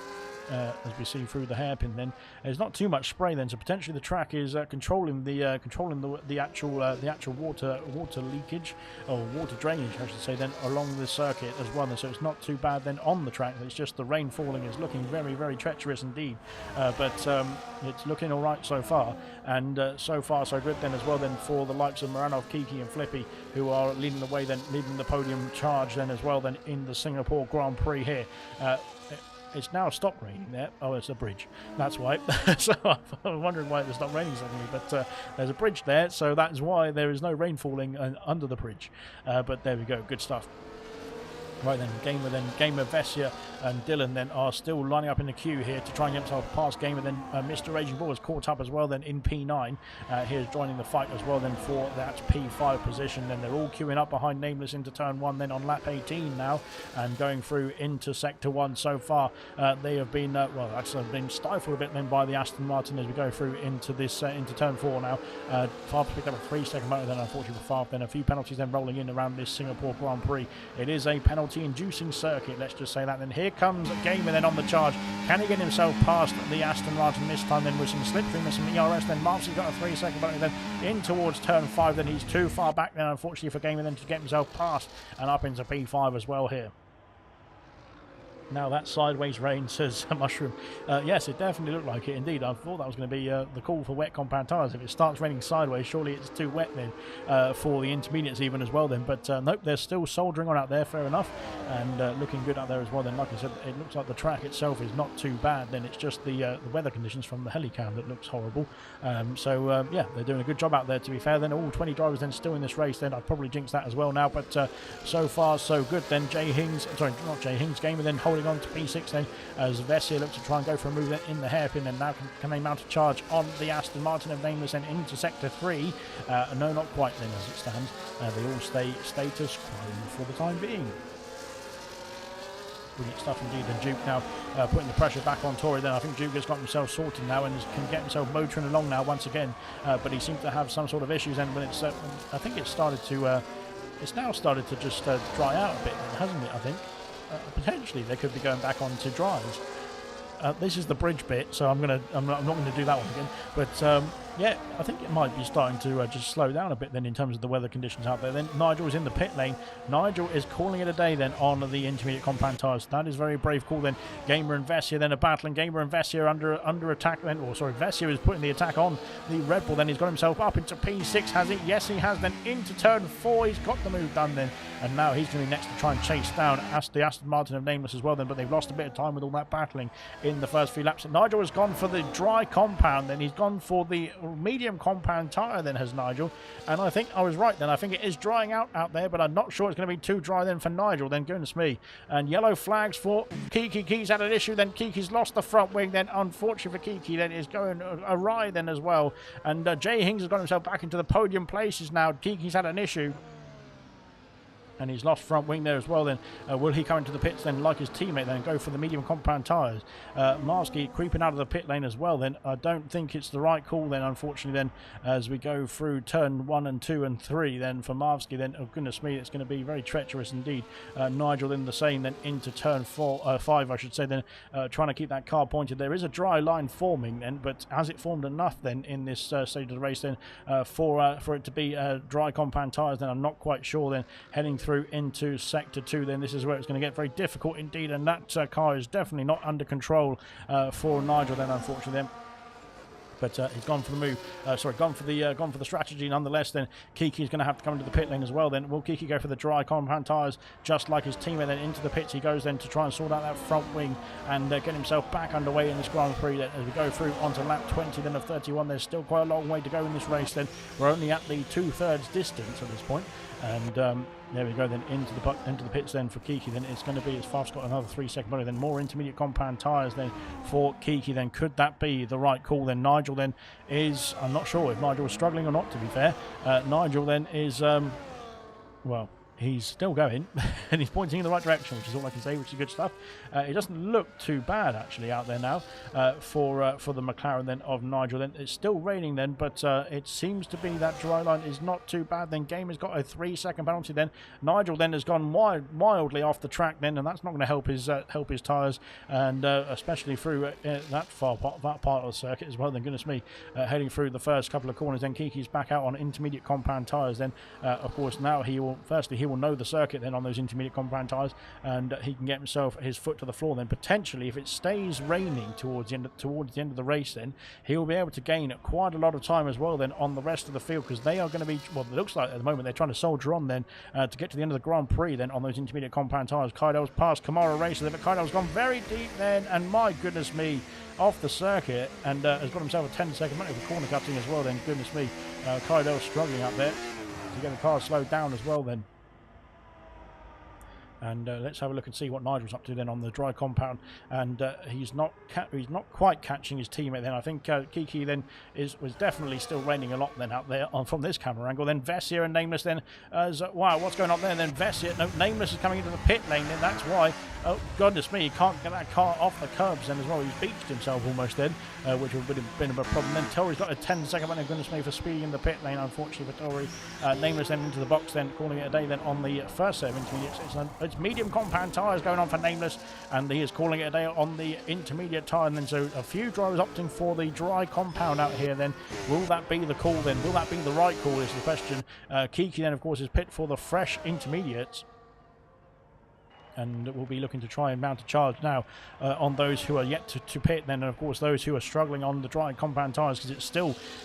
As we see through the hairpin then, there's not too much spray then, so potentially the track is controlling the actual water leakage or water drainage I should say then along the circuit as well then. So it's not too bad then on the track, it's just the rain falling is looking very, very treacherous indeed, but it's looking all right so far, and so far so good then as well then for the likes of Maranov, Kiki and Flippy, who are leading the way then, leading the podium charge then as well then in the Singapore Grand Prix here. It's now stopped raining there. Oh, it's a bridge. That's why. So I'm wondering why it stopped raining suddenly. But there's a bridge there, so that's why there is no rain falling under the bridge. But there we go. Good stuff. Right then, Gamer, Vessia and Dylan then are still lining up in the queue here to try and get themselves past Gamer. Then Mr. Raging Bull is caught up as well then in P9. Here's joining the fight as well then for that P5 position. Then they're all queuing up behind Nameless into turn 1 then on lap 18 now, and going through into sector 1 so far. They have been, well, actually been stifled a bit then by the Aston Martin as we go through into this, into turn 4 now. Favre picked up a 3-second motor then, unfortunately for Favre. Then a few penalties then rolling in around this Singapore Grand Prix. It is a penalty-inducing circuit, let's just say that. Then here comes Gamer then on the charge. Can he get himself past the Aston Martin this time then with some slipstream and some ERS? Then Marcy's got a 3-second penalty then in towards turn 5. Then he's too far back then, unfortunately for Gamer then to get himself past and up into P5 as well here. Now that sideways rain, says Mushroom. Yes, it definitely looked like it indeed. I thought that was going to be the call for wet compound tyres. If it starts raining sideways, surely it's too wet then for the intermediates even as well then. But nope, they're still soldiering on out there, fair enough, and looking good out there as well then. Like I said, it looks like the track itself is not too bad then. It's just the weather conditions from the helicam that looks horrible. Yeah, they're doing a good job out there, to be fair then. All 20 drivers then still in this race then. I'd probably jinx that as well now, but so far so good then. Gamer then holding on to P6 then, as Vessia looks to try and go for a move in the hairpin. And now can they mount a charge on the Aston Martin of Nameless and into sector 3? No, not quite then as it stands. They all stay status quo for the time being. brilliant stuff indeed. Then Duke now putting the pressure back on Tory. Then I think Duke has got himself sorted now and can get himself motoring along now once again. But he seems to have some sort of issues. And when it's, I think it's started to, it's now started to just dry out a bit, hasn't it? I think potentially they could be going back on to dries. This is the bridge bit, so I'm not going to do that one again. But yeah, I think it might be starting to just slow down a bit then in terms of the weather conditions out there. Then Nigel is in the pit lane. Nigel is calling it a day then on the intermediate compound tyres. That is a very brave call then. Gamer and Vessia then are battling. Gamer and Vessia under attack then. Or sorry, Vessia is putting the attack on the Red Bull. Then he's got himself up into P6, has he? Yes, he has. Then into turn 4. He's got the move done then. And now he's going to be next to try and chase down the Aston Martin of Nameless as well then. But they've lost a bit of time with all that battling in the first few laps. And Nigel has gone for the dry compound then. He's gone for the medium compound tyre then, has Nigel. And I think I was right then. I think it is drying out there, but I'm not sure it's going to be too dry then for Nigel then. Goodness me. And yellow flags for Kiki. Kiki's had an issue then. Kiki's lost the front wing then. Unfortunately for Kiki then, is going awry then as well. And Jay Hings has got himself back into the podium places now. Kiki's had an issue. And he's lost front wing there as well then. Will he come into the pits then like his teammate then go for the medium compound tyres? Marsky creeping out of the pit lane as well then. I don't think it's the right call then, unfortunately then, as we go through turn 1 and 2 and 3 then for Marsky then. Oh goodness me, it's going to be very treacherous indeed. Nigel then the same then into turn 5 I should say then, trying to keep that car pointed. There is a dry line forming then, but has it formed enough then in this stage of the race then for it to be dry compound tyres then? I'm not quite sure then. Heading through into sector 2 then, this is where it's going to get very difficult indeed, and that car is definitely not under control for Nigel then, unfortunately then. But he's gone for the move. Gone for the strategy nonetheless. Then Kiki's going to have to come into the pit lane as well. Then will Kiki go for the dry compound tyres just like his teammate? Then into the pits he goes then to try and sort out that front wing and get himself back underway in this Grand Prix. Then as we go through onto lap 20 then of 31, there's still quite a long way to go in this race. Then we're only at the 2/3 distance at this point. And there we go then into the pits then for Kiki. Then it's going to be, as Faf's got another 3-second bonus, then more intermediate compound tyres then for Kiki. Then could that be the right call? Then Nigel then is, I'm not sure if Nigel was struggling or not, to be fair. Nigel then is well, he's still going and he's pointing in the right direction, which is all I can say, which is good stuff. It doesn't look too bad actually out there now for the McLaren then of Nigel. Then it's still raining then, but it seems to be that dry line is not too bad. Then Game has got a 3-second penalty then. Nigel then has gone wildly off the track then, and that's not going to help his tyres, and especially through that part of the circuit as well. Then goodness me, heading through the first couple of corners. Then Kiki's back out on intermediate compound tyres. Then of course now he will know the circuit then on those intermediate compound tyres, and he can get himself his foot to the floor. Then potentially, if it stays raining towards the end of the race, then he will be able to gain quite a lot of time as well then on the rest of the field, because they are going to be, well, it looks like at the moment they're trying to soldier on then to get to the end of the Grand Prix then on those intermediate compound tyres. Kaido's past Kamara Racer, but Kaido's gone very deep then, and my goodness me, off the circuit, and has got himself a 10-second penalty for corner cutting as well then. Goodness me, Kaido's struggling up there to get the car slowed down as well then. And let's have a look and see what Nigel's up to then on the dry compound. And he's not quite catching his teammate then. I think Kiki then was definitely still raining a lot then out there from this camera angle. Then Vessia and Nameless then as wow, what's going on there? And then Vessia, no, Nameless is coming into the pit lane then. That's why. Oh goodness me, he can't get that car off the curbs then as well. He's beached himself almost then, which would have been a problem. Then Tori's got a 10-second penalty, goodness me, for speeding in the pit lane, unfortunately for Tori. Nameless then into the box then, calling it a day then on the first set of intermediates. It's medium compound tyres going on for Nameless, and he is calling it a day on the intermediate tyre. And then so a few drivers opting for the dry compound out here then. Will that be the call then? Will that be the right call is the question. Kiki then of course is pit for the fresh intermediates, and we'll be looking to try and mount a charge now on those who are yet to pit then, and of course those who are struggling on the dry compound tyres, because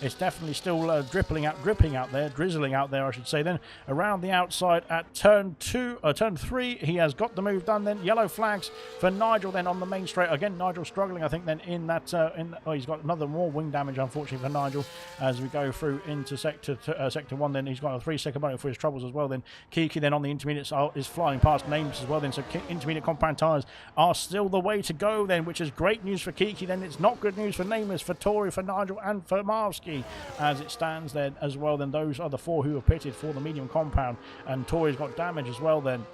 it's definitely still dripping out there, drizzling out there I should say. Then around the outside at turn 3 he has got the move done then. Yellow flags for Nigel then on the main straight. Again Nigel struggling I think then in that he's got another more wing damage unfortunately for Nigel as we go through into sector 1. Then he's got a 3-second bonus for his troubles as well. Then Kiki then on the intermediates is flying past Names as well then, so intermediate compound tyres are still the way to go then, which is great news for Kiki. Then it's not good news for Nameless, for Tori, for Nigel and for Marsky as it stands then as well. Then those are the 4 who are pitted for the medium compound, and Tori's got damage as well then.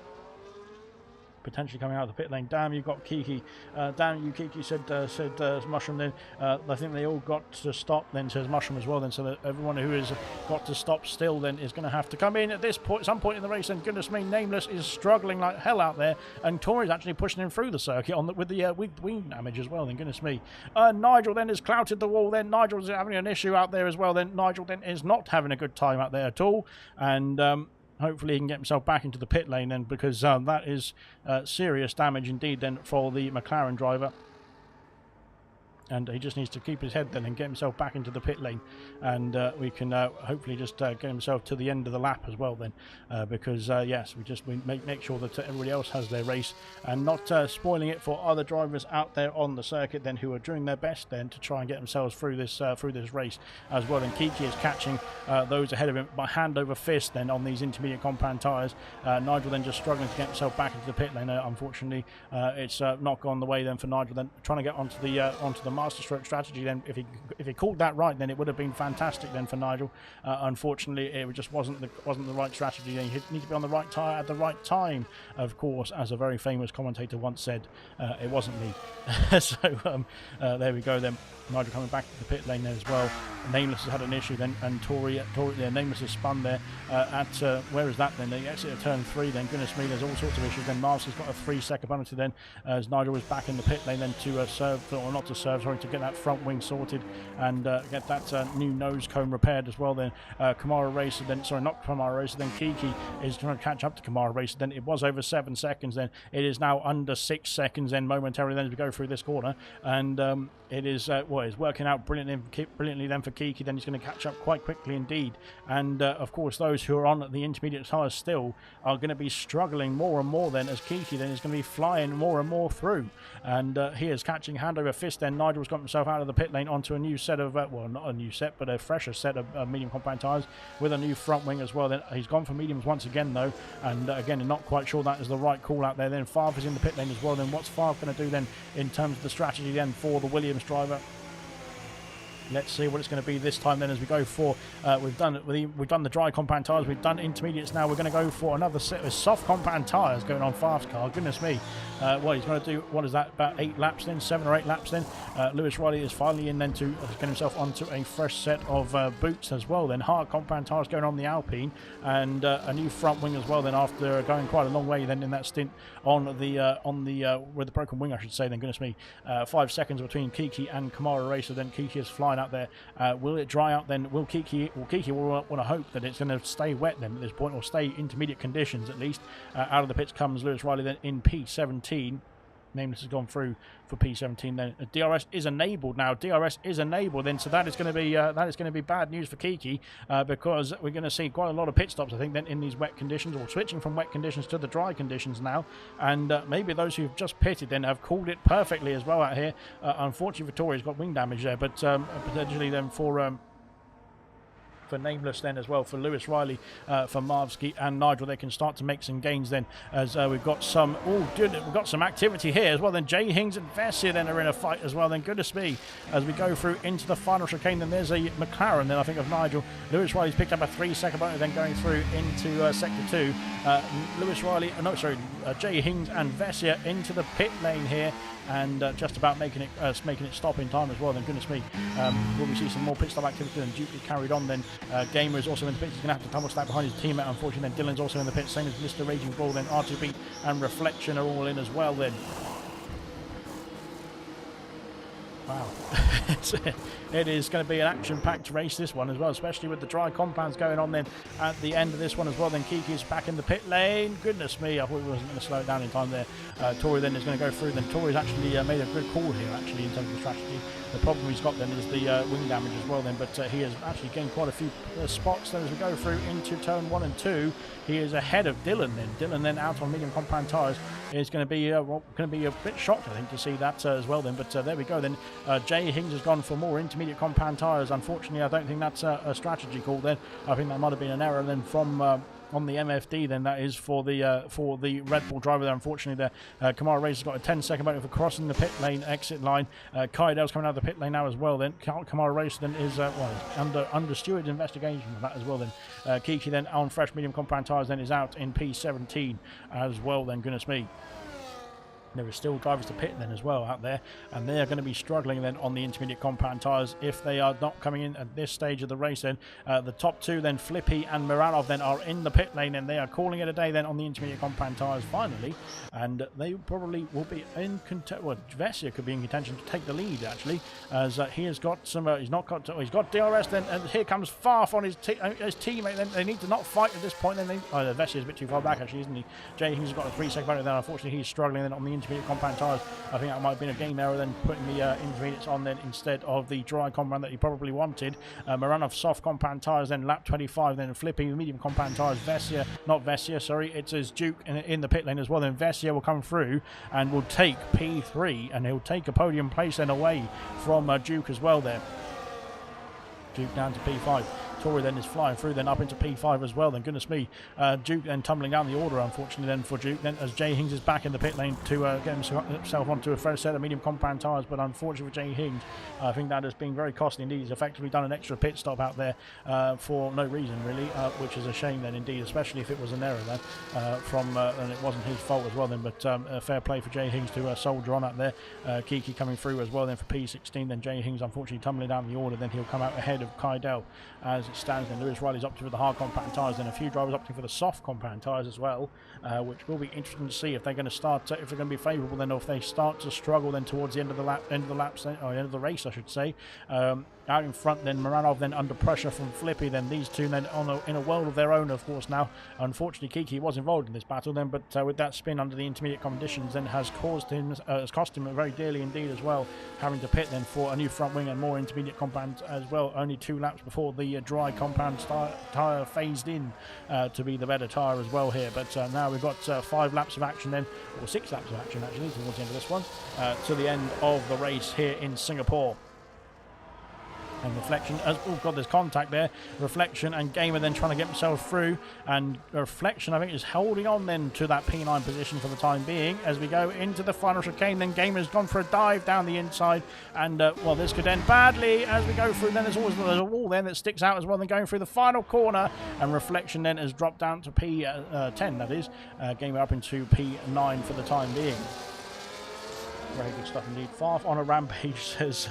potentially coming out of the pit lane. Damn, you got Kiki. Damn you, Kiki, said Mushroom then. I think they all got to stop then, says Mushroom as well then, so that everyone who has got to stop still then is going to have to come in at this point, some point in the race. And goodness me, Nameless is struggling like hell out there, and Tori's actually pushing him through the circuit on the, with the wing damage as well then, goodness me. Nigel then has clouted the wall then. Nigel's having an issue out there as well then. Nigel then is not having a good time out there at all, and hopefully he can get himself back into the pit lane then, because that is serious damage indeed then for the McLaren driver. And he just needs to keep his head then and get himself back into the pit lane, and we can hopefully just get himself to the end of the lap as well then, because yes, we make sure that everybody else has their race and not spoiling it for other drivers out there on the circuit then, who are doing their best then to try and get themselves through this race as well. And Kiki is catching those ahead of him by hand over fist then on these intermediate compound tyres. Nigel then just struggling to get himself back into the pit lane. Unfortunately, it's not gone the way then for Nigel then, trying to get onto the master stroke strategy then. If he called that right, then it would have been fantastic then for Nigel. Unfortunately, it just wasn't the right strategy. You need to be on the right tyre at the right time, of course, as a very famous commentator once said. It wasn't me. So there we go then. Nigel coming back to the pit lane there as well. Nameless has had an issue then, and Tori Nameless has spun there at where is that then? The exit of turn 3 then. Goodness me, there's all sorts of issues then. Mars has got a 3-second penalty then, as Nigel was back in the pit lane then to serve, or not to serve, sorry, to get that front wing sorted and get that new nose cone repaired as well then. Kamara Racer then, sorry, not Kamara Racer then, Kiki is trying to catch up to Kamara Racer then. It was over 7 seconds then. It is now under 6 seconds then momentarily then as we go through this corner, and it is it's working out brilliantly then for Kiki. Then he's going to catch up quite quickly indeed, and of course those who are on the intermediate tyres still are going to be struggling more and more then, as Kiki then is going to be flying more and more through, and he is catching hand over fist then. Nigel's got himself out of the pit lane onto a new set of well, not a new set, but a fresher set of medium compound tyres with a new front wing as well then. He's gone for mediums once again though, and again not quite sure that is the right call out there then. Favre is in the pit lane as well then. What's Favre going to do then in terms of the strategy then for the Williams driver? Let's see what it's going to be this time then, as we go for we've done the dry compound tyres, we've done intermediates. Now we're going to go for another set of soft compound tyres going on Favre's car. Goodness me, what he's going to do, what is that, about 8 laps then, 7 or 8 laps then. Lewis Riley is finally in then to get himself onto a fresh set of boots as well then. Hard compound tyres going on the Alpine, and a new front wing as well then, after going quite a long way then in that stint on the with the broken wing, I should say then. Goodness me, 5 seconds between Kiki and Kamara Racer then. Kiki is flying out there. Will it dry out then? Kiki will want to hope that it's going to stay wet then at this point, or stay intermediate conditions at least. Out of the pits comes Lewis Riley then in P17. Nameless has gone through for P17 then. DRS is enabled now. DRS is enabled then, so that is going to be bad news for Kiki, because we're going to see quite a lot of pit stops, I think, then in these wet conditions, or switching from wet conditions to the dry conditions now. And maybe those who've just pitted then have called it perfectly as well out here. Unfortunately for Tori, he's got wing damage there, but potentially then for Nameless then as well, for Lewis Riley, for Marvsky and Nigel, they can start to make some gains then, as we've got some we've got some activity here as well then. Jay Hings and Vessia then are in a fight as well then. Goodness me, as we go through into the final chicane then, there's a McLaren then, I think, of Nigel. Lewis Riley's picked up a 3-second bonus then, going through into sector 2. Lewis Riley, Jay Hings and Vessia into the pit lane here, and just about making it stop in time as well then. Goodness me, will we see some more pit stop activity then? Duke carried on then. Gamer is also in the pit. He's going to have to tumble stack behind his teammate, unfortunately. Then Dylan's also in the pit, same as Mr. Raging Bull. Then R2B and Reflection are all in as well then. Wow. It is going to be an action-packed race, this one as well, especially with the dry compounds going on then at the end of this one as well. Then Kiki is back in the pit lane. Goodness me, I thought he wasn't going to slow it down in time there. Tori then is going to go through. Then Tori's actually made a good call here, actually, in terms of the strategy. The problem he's got then is the wing damage as well then, but he has actually gained quite a few spots then as we go through into turn 1 and 2. He is ahead of Dylan then. Dylan then out on medium compound tyres is going to be a bit shocked, I think, to see that as well then. But there we go then. Jay Hings has gone for more intermediate compound tyres. Unfortunately, I don't think that's a strategy call then. I think that might have been an error then from on the MFD then, that is, for the Red Bull driver there. Unfortunately there, Kamara Racer's got a 10-second bonus for crossing the pit lane exit line. Kaidel's coming out of the pit lane now as well then. Kamara Racer then is under steward investigation of that as well then. Kiki then on fresh medium compound tyres then is out in P17 as well then. Goodness me. There is still drivers to pit then as well out there, and they are going to be struggling then on the intermediate compound tyres if they are not coming in at this stage of the race. Then the top two, then Flippy and Miranov, then are in the pit lane, and they are calling it a day then on the intermediate compound tyres finally, and they probably will be in contention. Well, Vessia could be in contention to take the lead actually, as he has got some. He's got DRS then, and here comes Farf on his teammate. Then they need to not fight at this point. Then Vessia is a bit too far back actually, isn't he? Jay Hings has got a 3-second bonus then. Unfortunately, he's struggling then on the intermediate compound tyres. I think that might have been a game error then, putting the intermediates on then instead of the dry compound that he probably wanted. Miranov soft compound tyres then lap 25, then Flippy medium compound tyres. It is Duke in the pit lane as well. Then Vessia will come through and will take P3, and he'll take a podium place then away from Duke as well there. Duke down to P5. Tory then is flying through, then up into P5 as well. Then goodness me, Duke then tumbling down the order, unfortunately then for Duke. Then as Jay Hings is back in the pit lane to get himself onto a fresh set of medium compound tyres, but unfortunately for Jay Hings, I think that has been very costly indeed. He's effectively done an extra pit stop out there for no reason really, which is a shame then indeed, especially if it was an error then and it wasn't his fault as well then. But fair play for Jay Hings to soldier on out there. Kiki coming through as well then for P16. Then Jay Hings unfortunately tumbling down the order. Then he'll come out ahead of Kydell as it stands. Then Lewis Riley's opting for the hard compound tyres, then a few drivers opting for the soft compound tyres as well, which will be interesting to see if they're going to start, if they're going to be favourable then, or if they start to struggle then towards the end of the race, I should say. Out in front then Miranov then under pressure from Flippy, then these two then in a world of their own of course now. Unfortunately Kiki was involved in this battle then, but with that spin under the intermediate conditions then has cost him very dearly indeed as well, having to pit then for a new front wing and more intermediate compound as well, only 2 laps before the dry compound tyre phased in to be the better tyre as well here. But now we've got 5 laps of action then, or 6 laps of action actually towards the end of this one, to the end of the race here in Singapore. And Reflection, oh god, there's contact there. Reflection and Gamer then trying to get themselves through, and Reflection I think is holding on then to that P9 position for the time being as we go into the final chicane. Then Gamer's gone for a dive down the inside, and well, this could end badly as we go through. Then there's a wall then that sticks out as well. Then going through the final corner, and Reflection then has dropped down to P10, that is. Gamer up into P9 for the time being. Very good stuff indeed. Farf on a rampage, says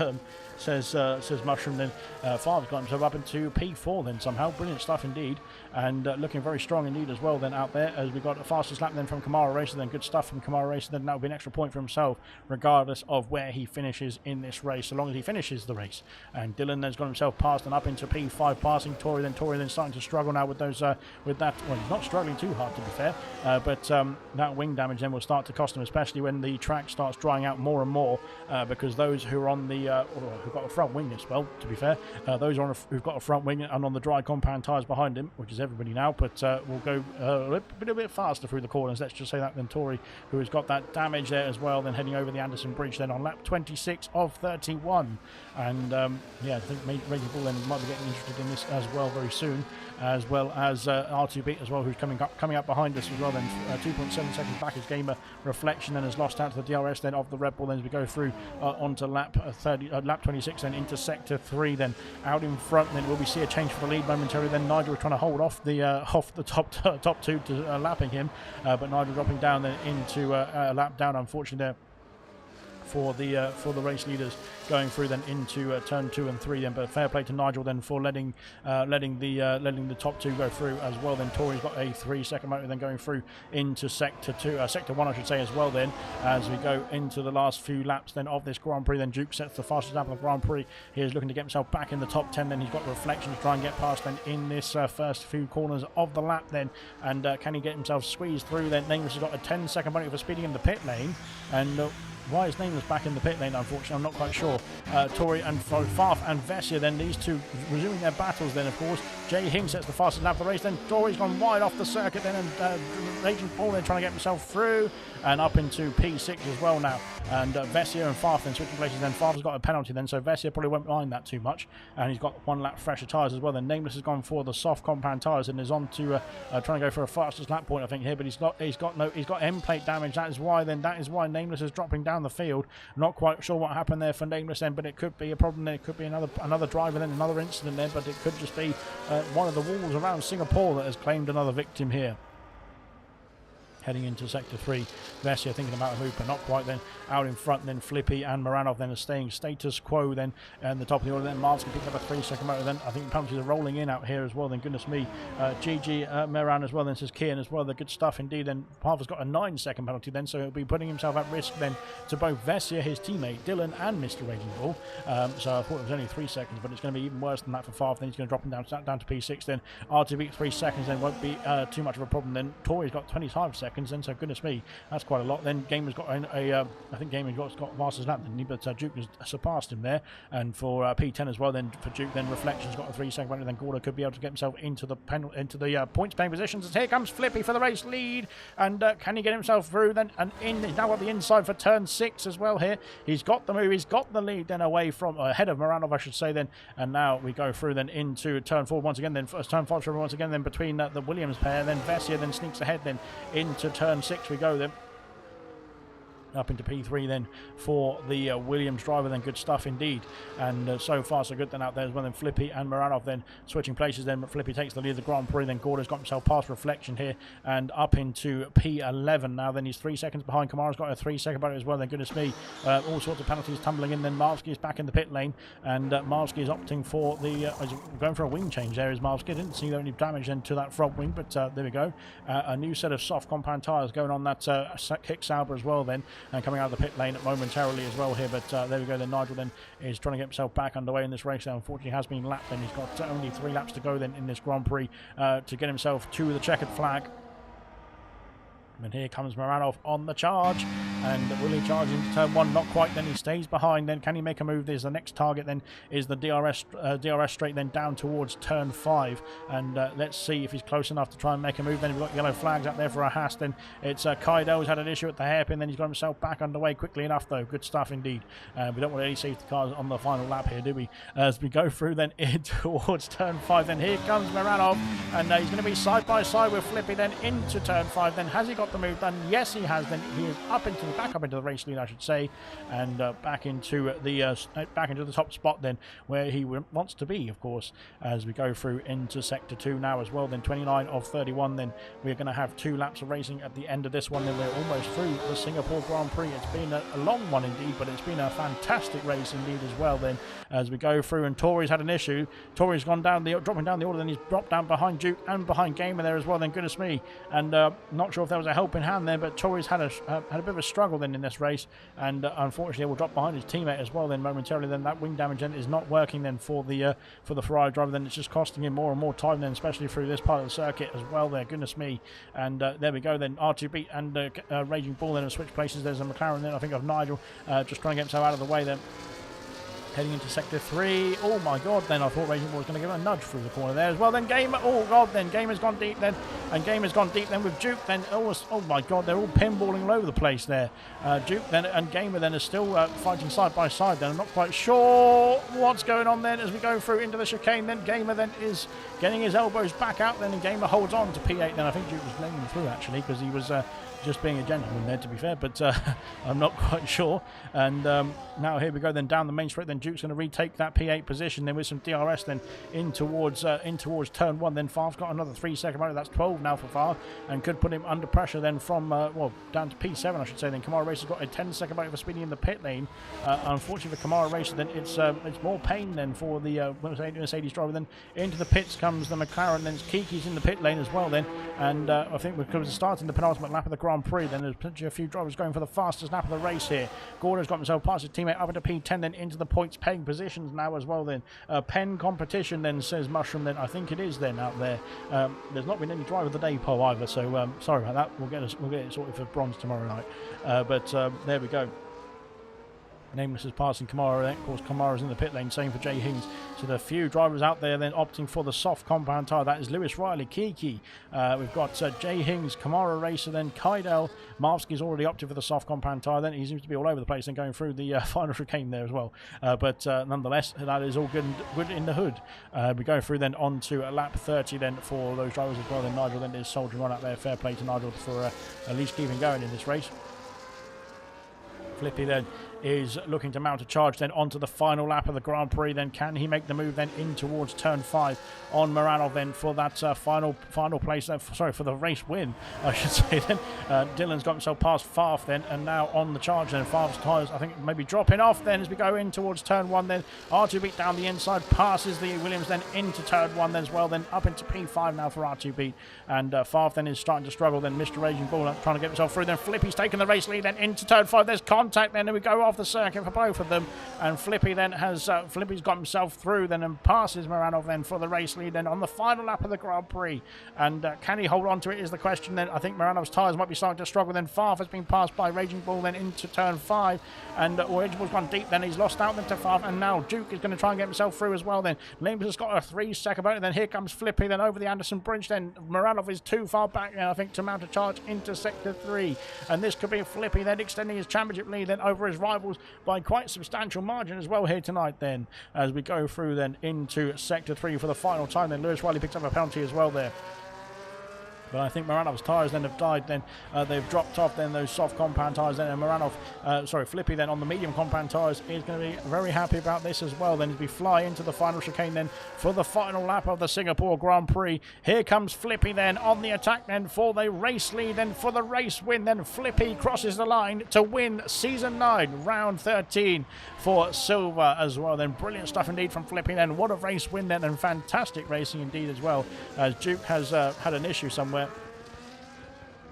Mushroom. Then Farf's got himself up into P4 then somehow. Brilliant stuff indeed, and looking very strong indeed as well then out there, as we got the fastest lap then from Kamara Racer. Then good stuff from Kamara Racer. Then that will be an extra point for himself regardless of where he finishes in this race, so long as he finishes the race. And Dylan then's got himself passed and up into P5, passing Tory then starting to struggle now with those with that. Well, he's not struggling too hard to be fair, but that wing damage then will start to cost him, especially when the track starts drying out more and more, because those who are on the who've got a front wing as well, to be fair, those who've got a front wing and on the dry compound tyres behind him, which is everybody now, but will go a bit faster through the corners, let's just say that. Then Tory, who has got that damage there as well, then heading over the Anderson Bridge then on lap 26 of 31. And yeah, I think Reggie Bull then might be getting interested in this as well very soon, as well as R2B as well, who's coming up behind us as well. Then 2.7 seconds back is Gamer. Reflection then has lost out to the DRS then of the Red Bull then as we go through onto lap 26 then into sector 3. Then out in front then will we see a change for the lead momentarily. Then Nigel trying to hold off the top two to lapping him, but Nigel dropping down then into a lap down, unfortunately there for the race leaders, going through then into turn 2 and 3 then. But fair play to Nigel then for letting the top two go through as well. Then Tory's got a 3-second motor then going through into sector 1 I should say as well. Then as we go into the last few laps then of this Grand Prix, then Duke sets the fastest lap of the Grand Prix. He is looking to get himself back in the top 10. Then he's got Reflection to try and get past then in this first few corners of the lap then, and can he get himself squeezed through? Then Nameless has got a 10-second penalty for speeding in the pit lane, and why is Nameless back in the pit lane, unfortunately, I'm not quite sure. Tory and Farf and Vessia, then these two resuming their battles then, of course. Jay Hing sets the fastest lap of the race, then Tory's gone wide off the circuit then, and Agent Paul then trying to get himself through and up into P6 as well now. And Vessia and Farf then switching places. Then Farf's got a penalty then, so Vessia probably won't mind that too much, and he's got 1 lap fresher tyres as well. Then Nameless has gone for the soft compound tyres and is on to trying to go for a fastest lap point I think here, but he's got end plate damage. That is why Nameless is dropping down the field. Not quite sure what happened there for Nameless then, but it could be a problem then. It could be another driver then, another incident there, but it could just be one of the walls around Singapore that has claimed another victim here. Heading into sector 3, Vessia thinking about a move, but not quite. Then out in front, then Flippy and Moranov then are staying status quo. Then and the top of the order. Then Mars can pick up a 3-second motor. Then I think penalties are rolling in out here as well. Then goodness me, Gigi Moran as well. Then says Kian as well. The good stuff indeed. Then Parver's got a 9-second penalty. Then so he'll be putting himself at risk then to both Vessia, his teammate Dylan, and Mr. Raging Bull. So I thought it was only 3 seconds, but it's going to be even worse than that for Favre. Then he's going to drop him down to P6. Then RTB 3 seconds. Then won't be too much of a problem. Then Tori's got 25 seconds. Then so goodness me. That's quite a lot. Then Gamer's got I think Gamer's got fastest lap, didn't he? But Duke has surpassed him there. And for P10 as well, then for Duke, then Reflection's got a 3-second penalty. Then Gordo could be able to get himself into the points paying positions. And here comes Flippy for the race lead. And can he get himself through then? And he's now got the inside for turn 6 as well here. He's got the move. He's got the lead then away from ahead of Moranov, I should say then. And now we go through then into turn 4 once again. Then turn 5 once again. Then between the Williams pair. Then Vessia then sneaks ahead. Then into turn 6 we go then. Up into P3 then for the Williams driver. Then good stuff indeed, and so far so good then out there as well. Then Flippy and Moranov then switching places. Then Flippy takes the lead of the Grand Prix. Then Gordo's got himself past Reflection here and up into P11 now. Then he's 3 seconds behind. Kamara's got a 3-second penalty as well. Then goodness me, all sorts of penalties tumbling in. Then Marvsky is back in the pit lane, and Marvsky is opting for the going for a wing change there. Is Marvsky didn't see any damage then to that front wing, but there we go. A new set of soft compound tyres going on that kick Sauber as well then. And coming out of the pit lane momentarily as well here, but there we go. Then Nigel then is trying to get himself back underway in this race. Now, unfortunately, has been lapped. Then he's got only 3 laps to go then in this Grand Prix to get himself to the checkered flag. And here comes Moranov on the charge, and will he charge into turn 1? Not quite. Then he stays behind. Then can he make a move? There's the next target. Then is the DRS straight. Then down towards turn 5, and let's see if he's close enough to try and make a move. Then we've got yellow flags up there for a Haas. Then it's Kaido's had an issue at the hairpin. Then he's got himself back underway quickly enough though. Good stuff indeed. We don't want any safety cars on the final lap here, do we? As we go through then in towards turn 5. Then here comes Moranov, and he's going to be side by side with Flippy. Then into turn 5. Then has he got the move done? Yes, he has. Then he is back up into the race lead, I should say, and back into the top spot then, where he wants to be, of course, as we go through into sector 2 now as well. Then 29 of 31. Then we're going to have 2 laps of racing at the end of this one. Then we're almost through the Singapore Grand Prix. It's been a long one indeed, but it's been a fantastic race indeed as well. Then as we go through, and Tori's had an issue. Tori's gone down dropping down the order. Then he's dropped down behind Duke and behind Gamer there as well. Then goodness me, and not sure if there was a helping hand there, but Tori's had a bit of a struggle then in this race, and unfortunately will drop behind his teammate as well then momentarily. Then that wing damage then is not working then for the Ferrari driver. Then it's just costing him more and more time then, especially through this part of the circuit as well there. Goodness me. And there we go then. R2B and Raging Bull then have switched places. There's a McLaren then, I think, of Nigel just trying to get himself out of the way then. Heading into sector 3. Oh my god, then I thought Raging Bull was going to give him a nudge through the corner there as well. Then Gamer, oh god, then Gamer's gone deep then, and Gamer's gone deep then with Duke then. Oh my god, they're all pinballing all over the place there. Duke then and Gamer then are still fighting side by side then. I'm not quite sure what's going on then as we go through into the chicane. Then Gamer then is getting his elbows back out then, and Gamer holds on to P8 then. I think Duke was letting him through actually, because he was just being a gentleman there, to be fair, but I'm not quite sure. And now here we go then down the main straight. Then Duke's going to retake that P8 position then with some DRS then in towards turn 1. Then Favre's got another 3-second penalty. That's 12 now for Favre, and could put him under pressure then from down to P7, I should say. Then Kamara Racer's got a 10-second penalty for speeding in the pit lane. Unfortunately for Kamara Racer, then it's more pain then for the Mercedes driver. Then into the pits comes the McLaren. Then Kiki's in the pit lane as well then, and I think because we're starting the penultimate lap of the Grand Prix, then there's potentially a few drivers going for the fastest lap of the race here. Gordo's got himself past his teammate up into P10, then into the points paying positions now as well then. Pen competition then, says Mushroom, then I think it is then out there. There's not been any driver of the day poll either, so sorry about that. We'll get it sorted for bronze tomorrow night. But there we go. Nameless is passing Kamara. Then, of course, Kamara's in the pit lane. Same for Jay Hings. So there are a few drivers out there then opting for the soft compound tyre. That is Lewis Riley, Kiki. We've got Jay Hings, Kamara Racer, then Kydell. Marvsky's already opted for the soft compound tyre. Then he seems to be all over the place and going through the final chicane there as well. But nonetheless, that is all good in the hood. We go through then on to lap 30 then for those drivers as well. Then Nigel then is soldiering on out there. Fair play to Nigel for at least keeping going in this race. Flippy then is looking to mount a charge then onto the final lap of the Grand Prix. Then can he make the move then in towards turn 5 on Moranov then for that final place then, for the race win, I should say then. Dylan's got himself past Farf then, and now on the charge then. Farf's tyres I think maybe dropping off then as we go in towards turn 1 then. R2 beat down the inside, passes the Williams then into turn 1 then as well, then up into P5 now for R2 beat, and Farf then is starting to struggle then. Mr. Raging Bull trying to get himself through, then Flippy's taking the race lead then into turn 5. There's contact then, and we go off the circuit for both of them, and Flippy then has Flippy's got himself through then and passes Moranov then for the race lead then on the final lap of the Grand Prix. And can he hold on to it is the question then. I think Moranov's tyres might be starting to struggle then. Farf has been passed by Raging Bull then into turn 5, and Raging Bull's gone deep then. He's lost out then to Farf, and now Duke is going to try and get himself through as well then. Limbs has got a 3-second bonus, then here comes Flippy then over the Anderson Bridge then. Moranov is too far back then, I think, to mount a charge into sector 3, and this could be Flippy then extending his championship lead then over his rivals by quite substantial margin as well here tonight then, as we go through then into sector 3 for the final time. Then Lewis Riley picks up a penalty as well there. But I think Moranov's tyres then have died then. They've dropped off then those soft compound tyres then, and Flippy then on the medium compound tyres is going to be very happy about this as well then, as we fly into the final chicane then for the final lap of the Singapore Grand Prix. Here comes Flippy then on the attack then for the race lead then for the race win. Then Flippy crosses the line to win season 9 round 13 for silver as well then. Brilliant stuff indeed from Flippy then. What a race win then, and fantastic racing indeed as well, as Duke has had an issue somewhere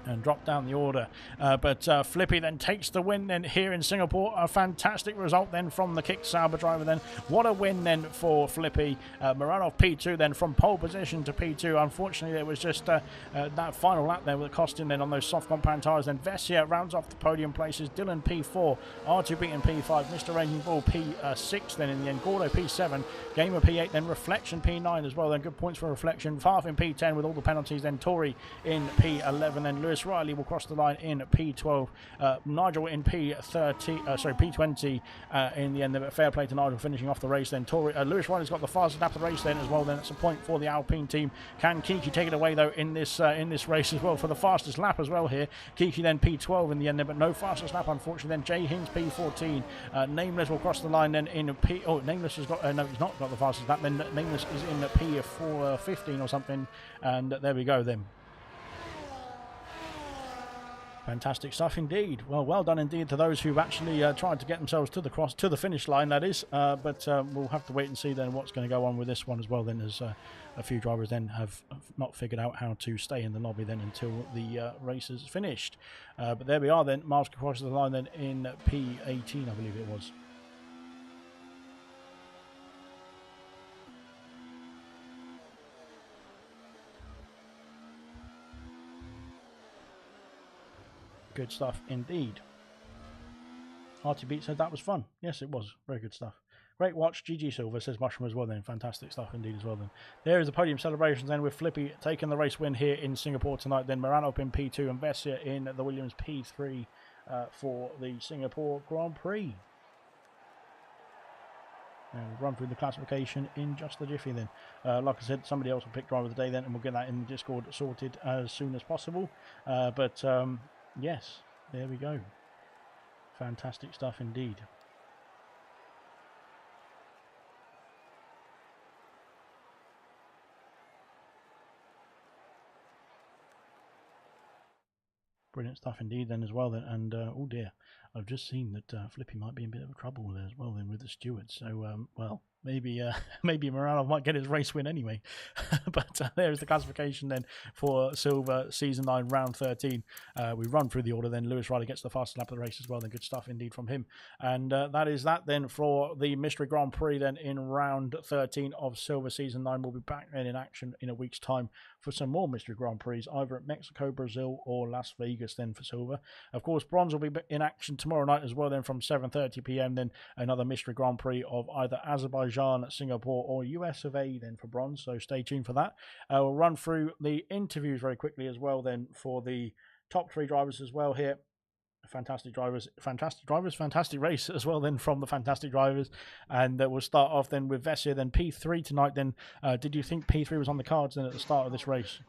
and drop down the order, but Flippy then takes the win then here in Singapore. A fantastic result then from the kicked Sauber driver then. What a win then for Flippy. Moranov P2 then from pole position to P2. Unfortunately there was just that final lap there that cost him then on those soft compound tyres. Then Vessia rounds off the podium places. Dylan P4, R2 beating P5, Mr. Raging Bull P6 then in the end, Gordo P7, Gamer P8, then Reflection P9 as well then. Good points for Reflection. Farf in P10 with all the penalties, then Tory in P11, then Lewis Riley will cross the line in P12, Nigel in P20 in the end. But fair play to Nigel finishing off the race then. Lewis Riley's got the fastest lap of the race then as well then. It's a point for the Alpine team. Can Kiki take it away though in this race as well for the fastest lap as well here? Kiki then P12 in the end, but no fastest lap unfortunately. Then Jay Hings P14, Nameless will cross the line then in P. Oh, Nameless has got no, he's not got the fastest lap. Then Nameless is in P15 or something, and there we go then. Fantastic stuff indeed. Well done indeed to those who've actually tried to get themselves to the finish line, that is. But we'll have to wait and see then what's going to go on with this one as well then, as a few drivers then have not figured out how to stay in the lobby then until the race is finished. But there we are then. Miles crosses the line then in P18, I believe it was. Good stuff indeed. Artie Beat said that was fun. Yes, it was. Very good stuff. Great watch. GG Silver says Mushroom as well then. Fantastic stuff indeed as well then. There is the podium celebrations then, with Flippy taking the race win here in Singapore tonight. Then Moranov in P2 and Vessia in the Williams P3 for the Singapore Grand Prix. And we'll run through the classification in just a jiffy then. Like I said, somebody else will pick driver of the day then, and we'll get that in the Discord sorted as soon as possible. Yes, there we go. Fantastic stuff indeed. Brilliant stuff indeed then as well then. And oh dear, I've just seen that Flippy might be in a bit of trouble there as well then with the stewards. So well, maybe Moranov might get his race win anyway. But there's the classification then for Silver Season 9 Round 13. We run through the order then. Lewis Riley gets the fastest lap of the race as well. Then good stuff indeed from him. And that is that then for the Mystery Grand Prix then in Round 13 of Silver Season 9. We'll be back then in action in a week's time for some more Mystery Grand Prix, either at Mexico, Brazil or Las Vegas then for Silver. Of course, Bronze will be in action tomorrow night as well then from 7:30 p.m. then another Mystery Grand Prix of either Azerbaijan, Singapore or US of A then for Bronze, so stay tuned for that. We'll run through the interviews very quickly as well then for the top 3 drivers as well here. Fantastic race as well then from the fantastic drivers. And we'll start off then with Vessia, then P3 tonight then. Did you think P3 was on the cards then at the start of this race?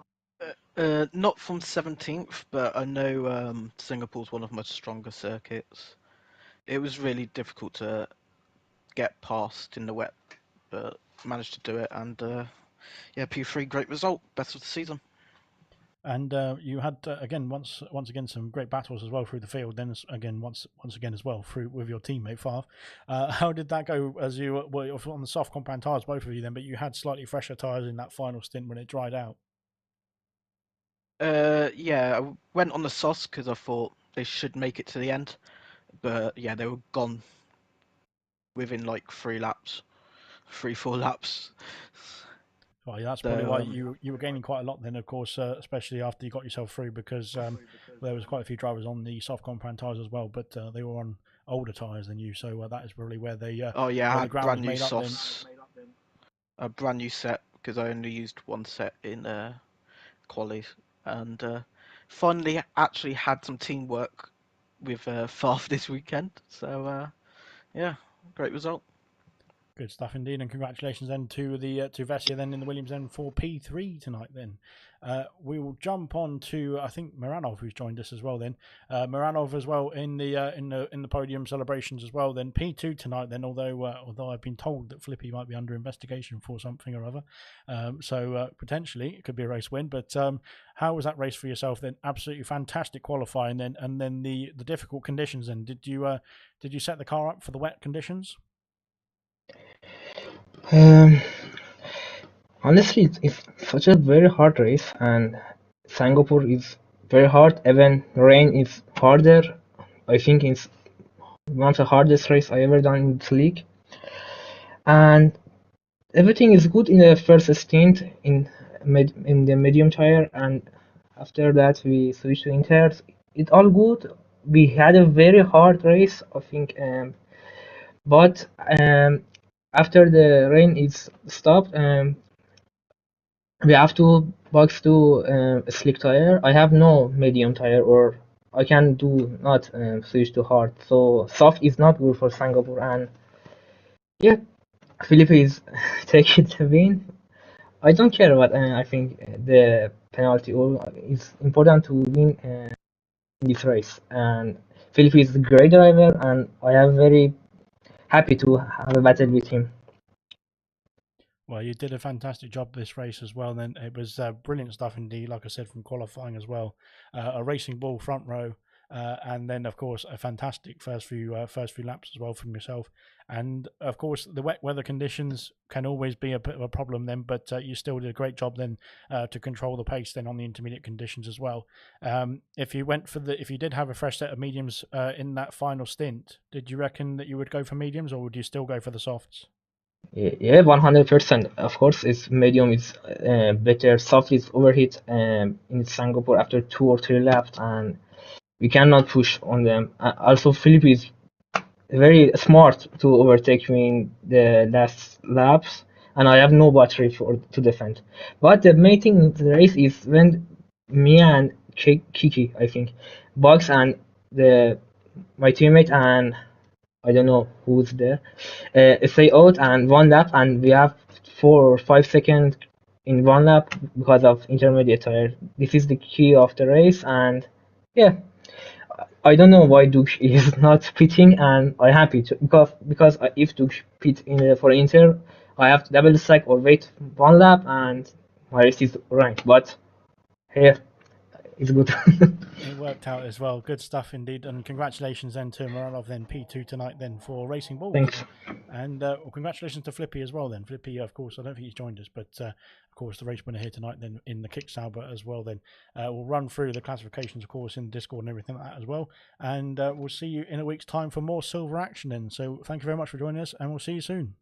Not from 17th, but I know Singapore's one of my stronger circuits. it was really difficult to get past in the wet, but managed to do it. And yeah, P3, great result, best of the season. And you had again once again some great battles as well through the field. Then again once again as well through with your teammate Fav. How did that go as you were on the soft compound tires, both of you then? But you had slightly fresher tires in that final stint when it dried out. Yeah, I went on the sauce because I thought they should make it to the end, but yeah, they were gone within like 3 laps, 3, 4 laps. Well, yeah, that's probably So why you were gaining quite a lot then, of course, especially after you got yourself through, because there was quite a few drivers on the soft compound tires as well, but they were on older tires than you, so that is really oh yeah, I where the had ground brand was new made up then. sauce, a brand new set because I only used one set in qualies, and finally actually had some teamwork with Farf this weekend. So yeah, great result. Good stuff indeed, and congratulations then to the to Vessia then in the Williams then for P3 tonight. Then we will jump on to I think Miranov who's joined us as well. Then Miranov as well in the podium celebrations as well. Then P2 tonight. Then although I've been told that Flippy might be under investigation for something or other, so potentially it could be a race win. But how was that race for yourself? Then absolutely fantastic qualifying. Then and then the difficult conditions. Then did you set the car up for the wet conditions? Um, Honestly, it's such a very hard race, and Singapore is very hard. Even rain is harder. I think it's one of the hardest race I ever done in this league. And everything is good in the first stint in the medium tire, and after that we switched to inters. It's all good. We had a very hard race, I think, but after the rain is stopped, we have to box to a slick tire. I have no medium tire, or I can do not switch to hard. So soft is not good for Singapore, and yeah, Philippines take it the win. I don't care what I think the penalty. All it's important to win this race. And Philippines is a great driver, and I am very happy to have a battle with him. Well, you did a fantastic job this race as well. Then it was brilliant stuff indeed. Like I said, from qualifying as well, a racing ball front row, and then of course a fantastic first few laps as well from yourself. And of course, the wet weather conditions can always be a bit of a problem then, but you still did a great job then to control the pace then on the intermediate conditions as well. If you did have a fresh set of mediums in that final stint, did you reckon that you would go for mediums or would you still go for the softs? Yeah, 100%. Of course, it's medium is better. Soft is overheat in Singapore after 2 or 3 laps, and we cannot push on them. Also, Philip is very smart to overtake me in the last laps, and I have no battery for to defend. But the main thing in the race is when me and Kiki, I think, Bugs and the my teammate and I don't know who's there. Stay out and 1 lap, and we have 4 or 5 seconds in 1 lap because of intermediate tire. This is the key of the race, and yeah, I don't know why Duke is not pitting, and I'm happy to because if Duke pit in for Inter, I have to double stack or wait 1 lap, and my race is ranked. But here it's good. It worked out as well. Good stuff indeed. And congratulations then to Moranov then P2 tonight then for Racing Bulls. Thanks. And congratulations to Flippy as well then. Flippy, of course, I don't think he's joined us, but of course the race winner here tonight then in the kick Sauber as well then. We'll run through the classifications, of course, in Discord and everything like that as well. And we'll see you in a week's time for more silver action then. So thank you very much for joining us and we'll see you soon.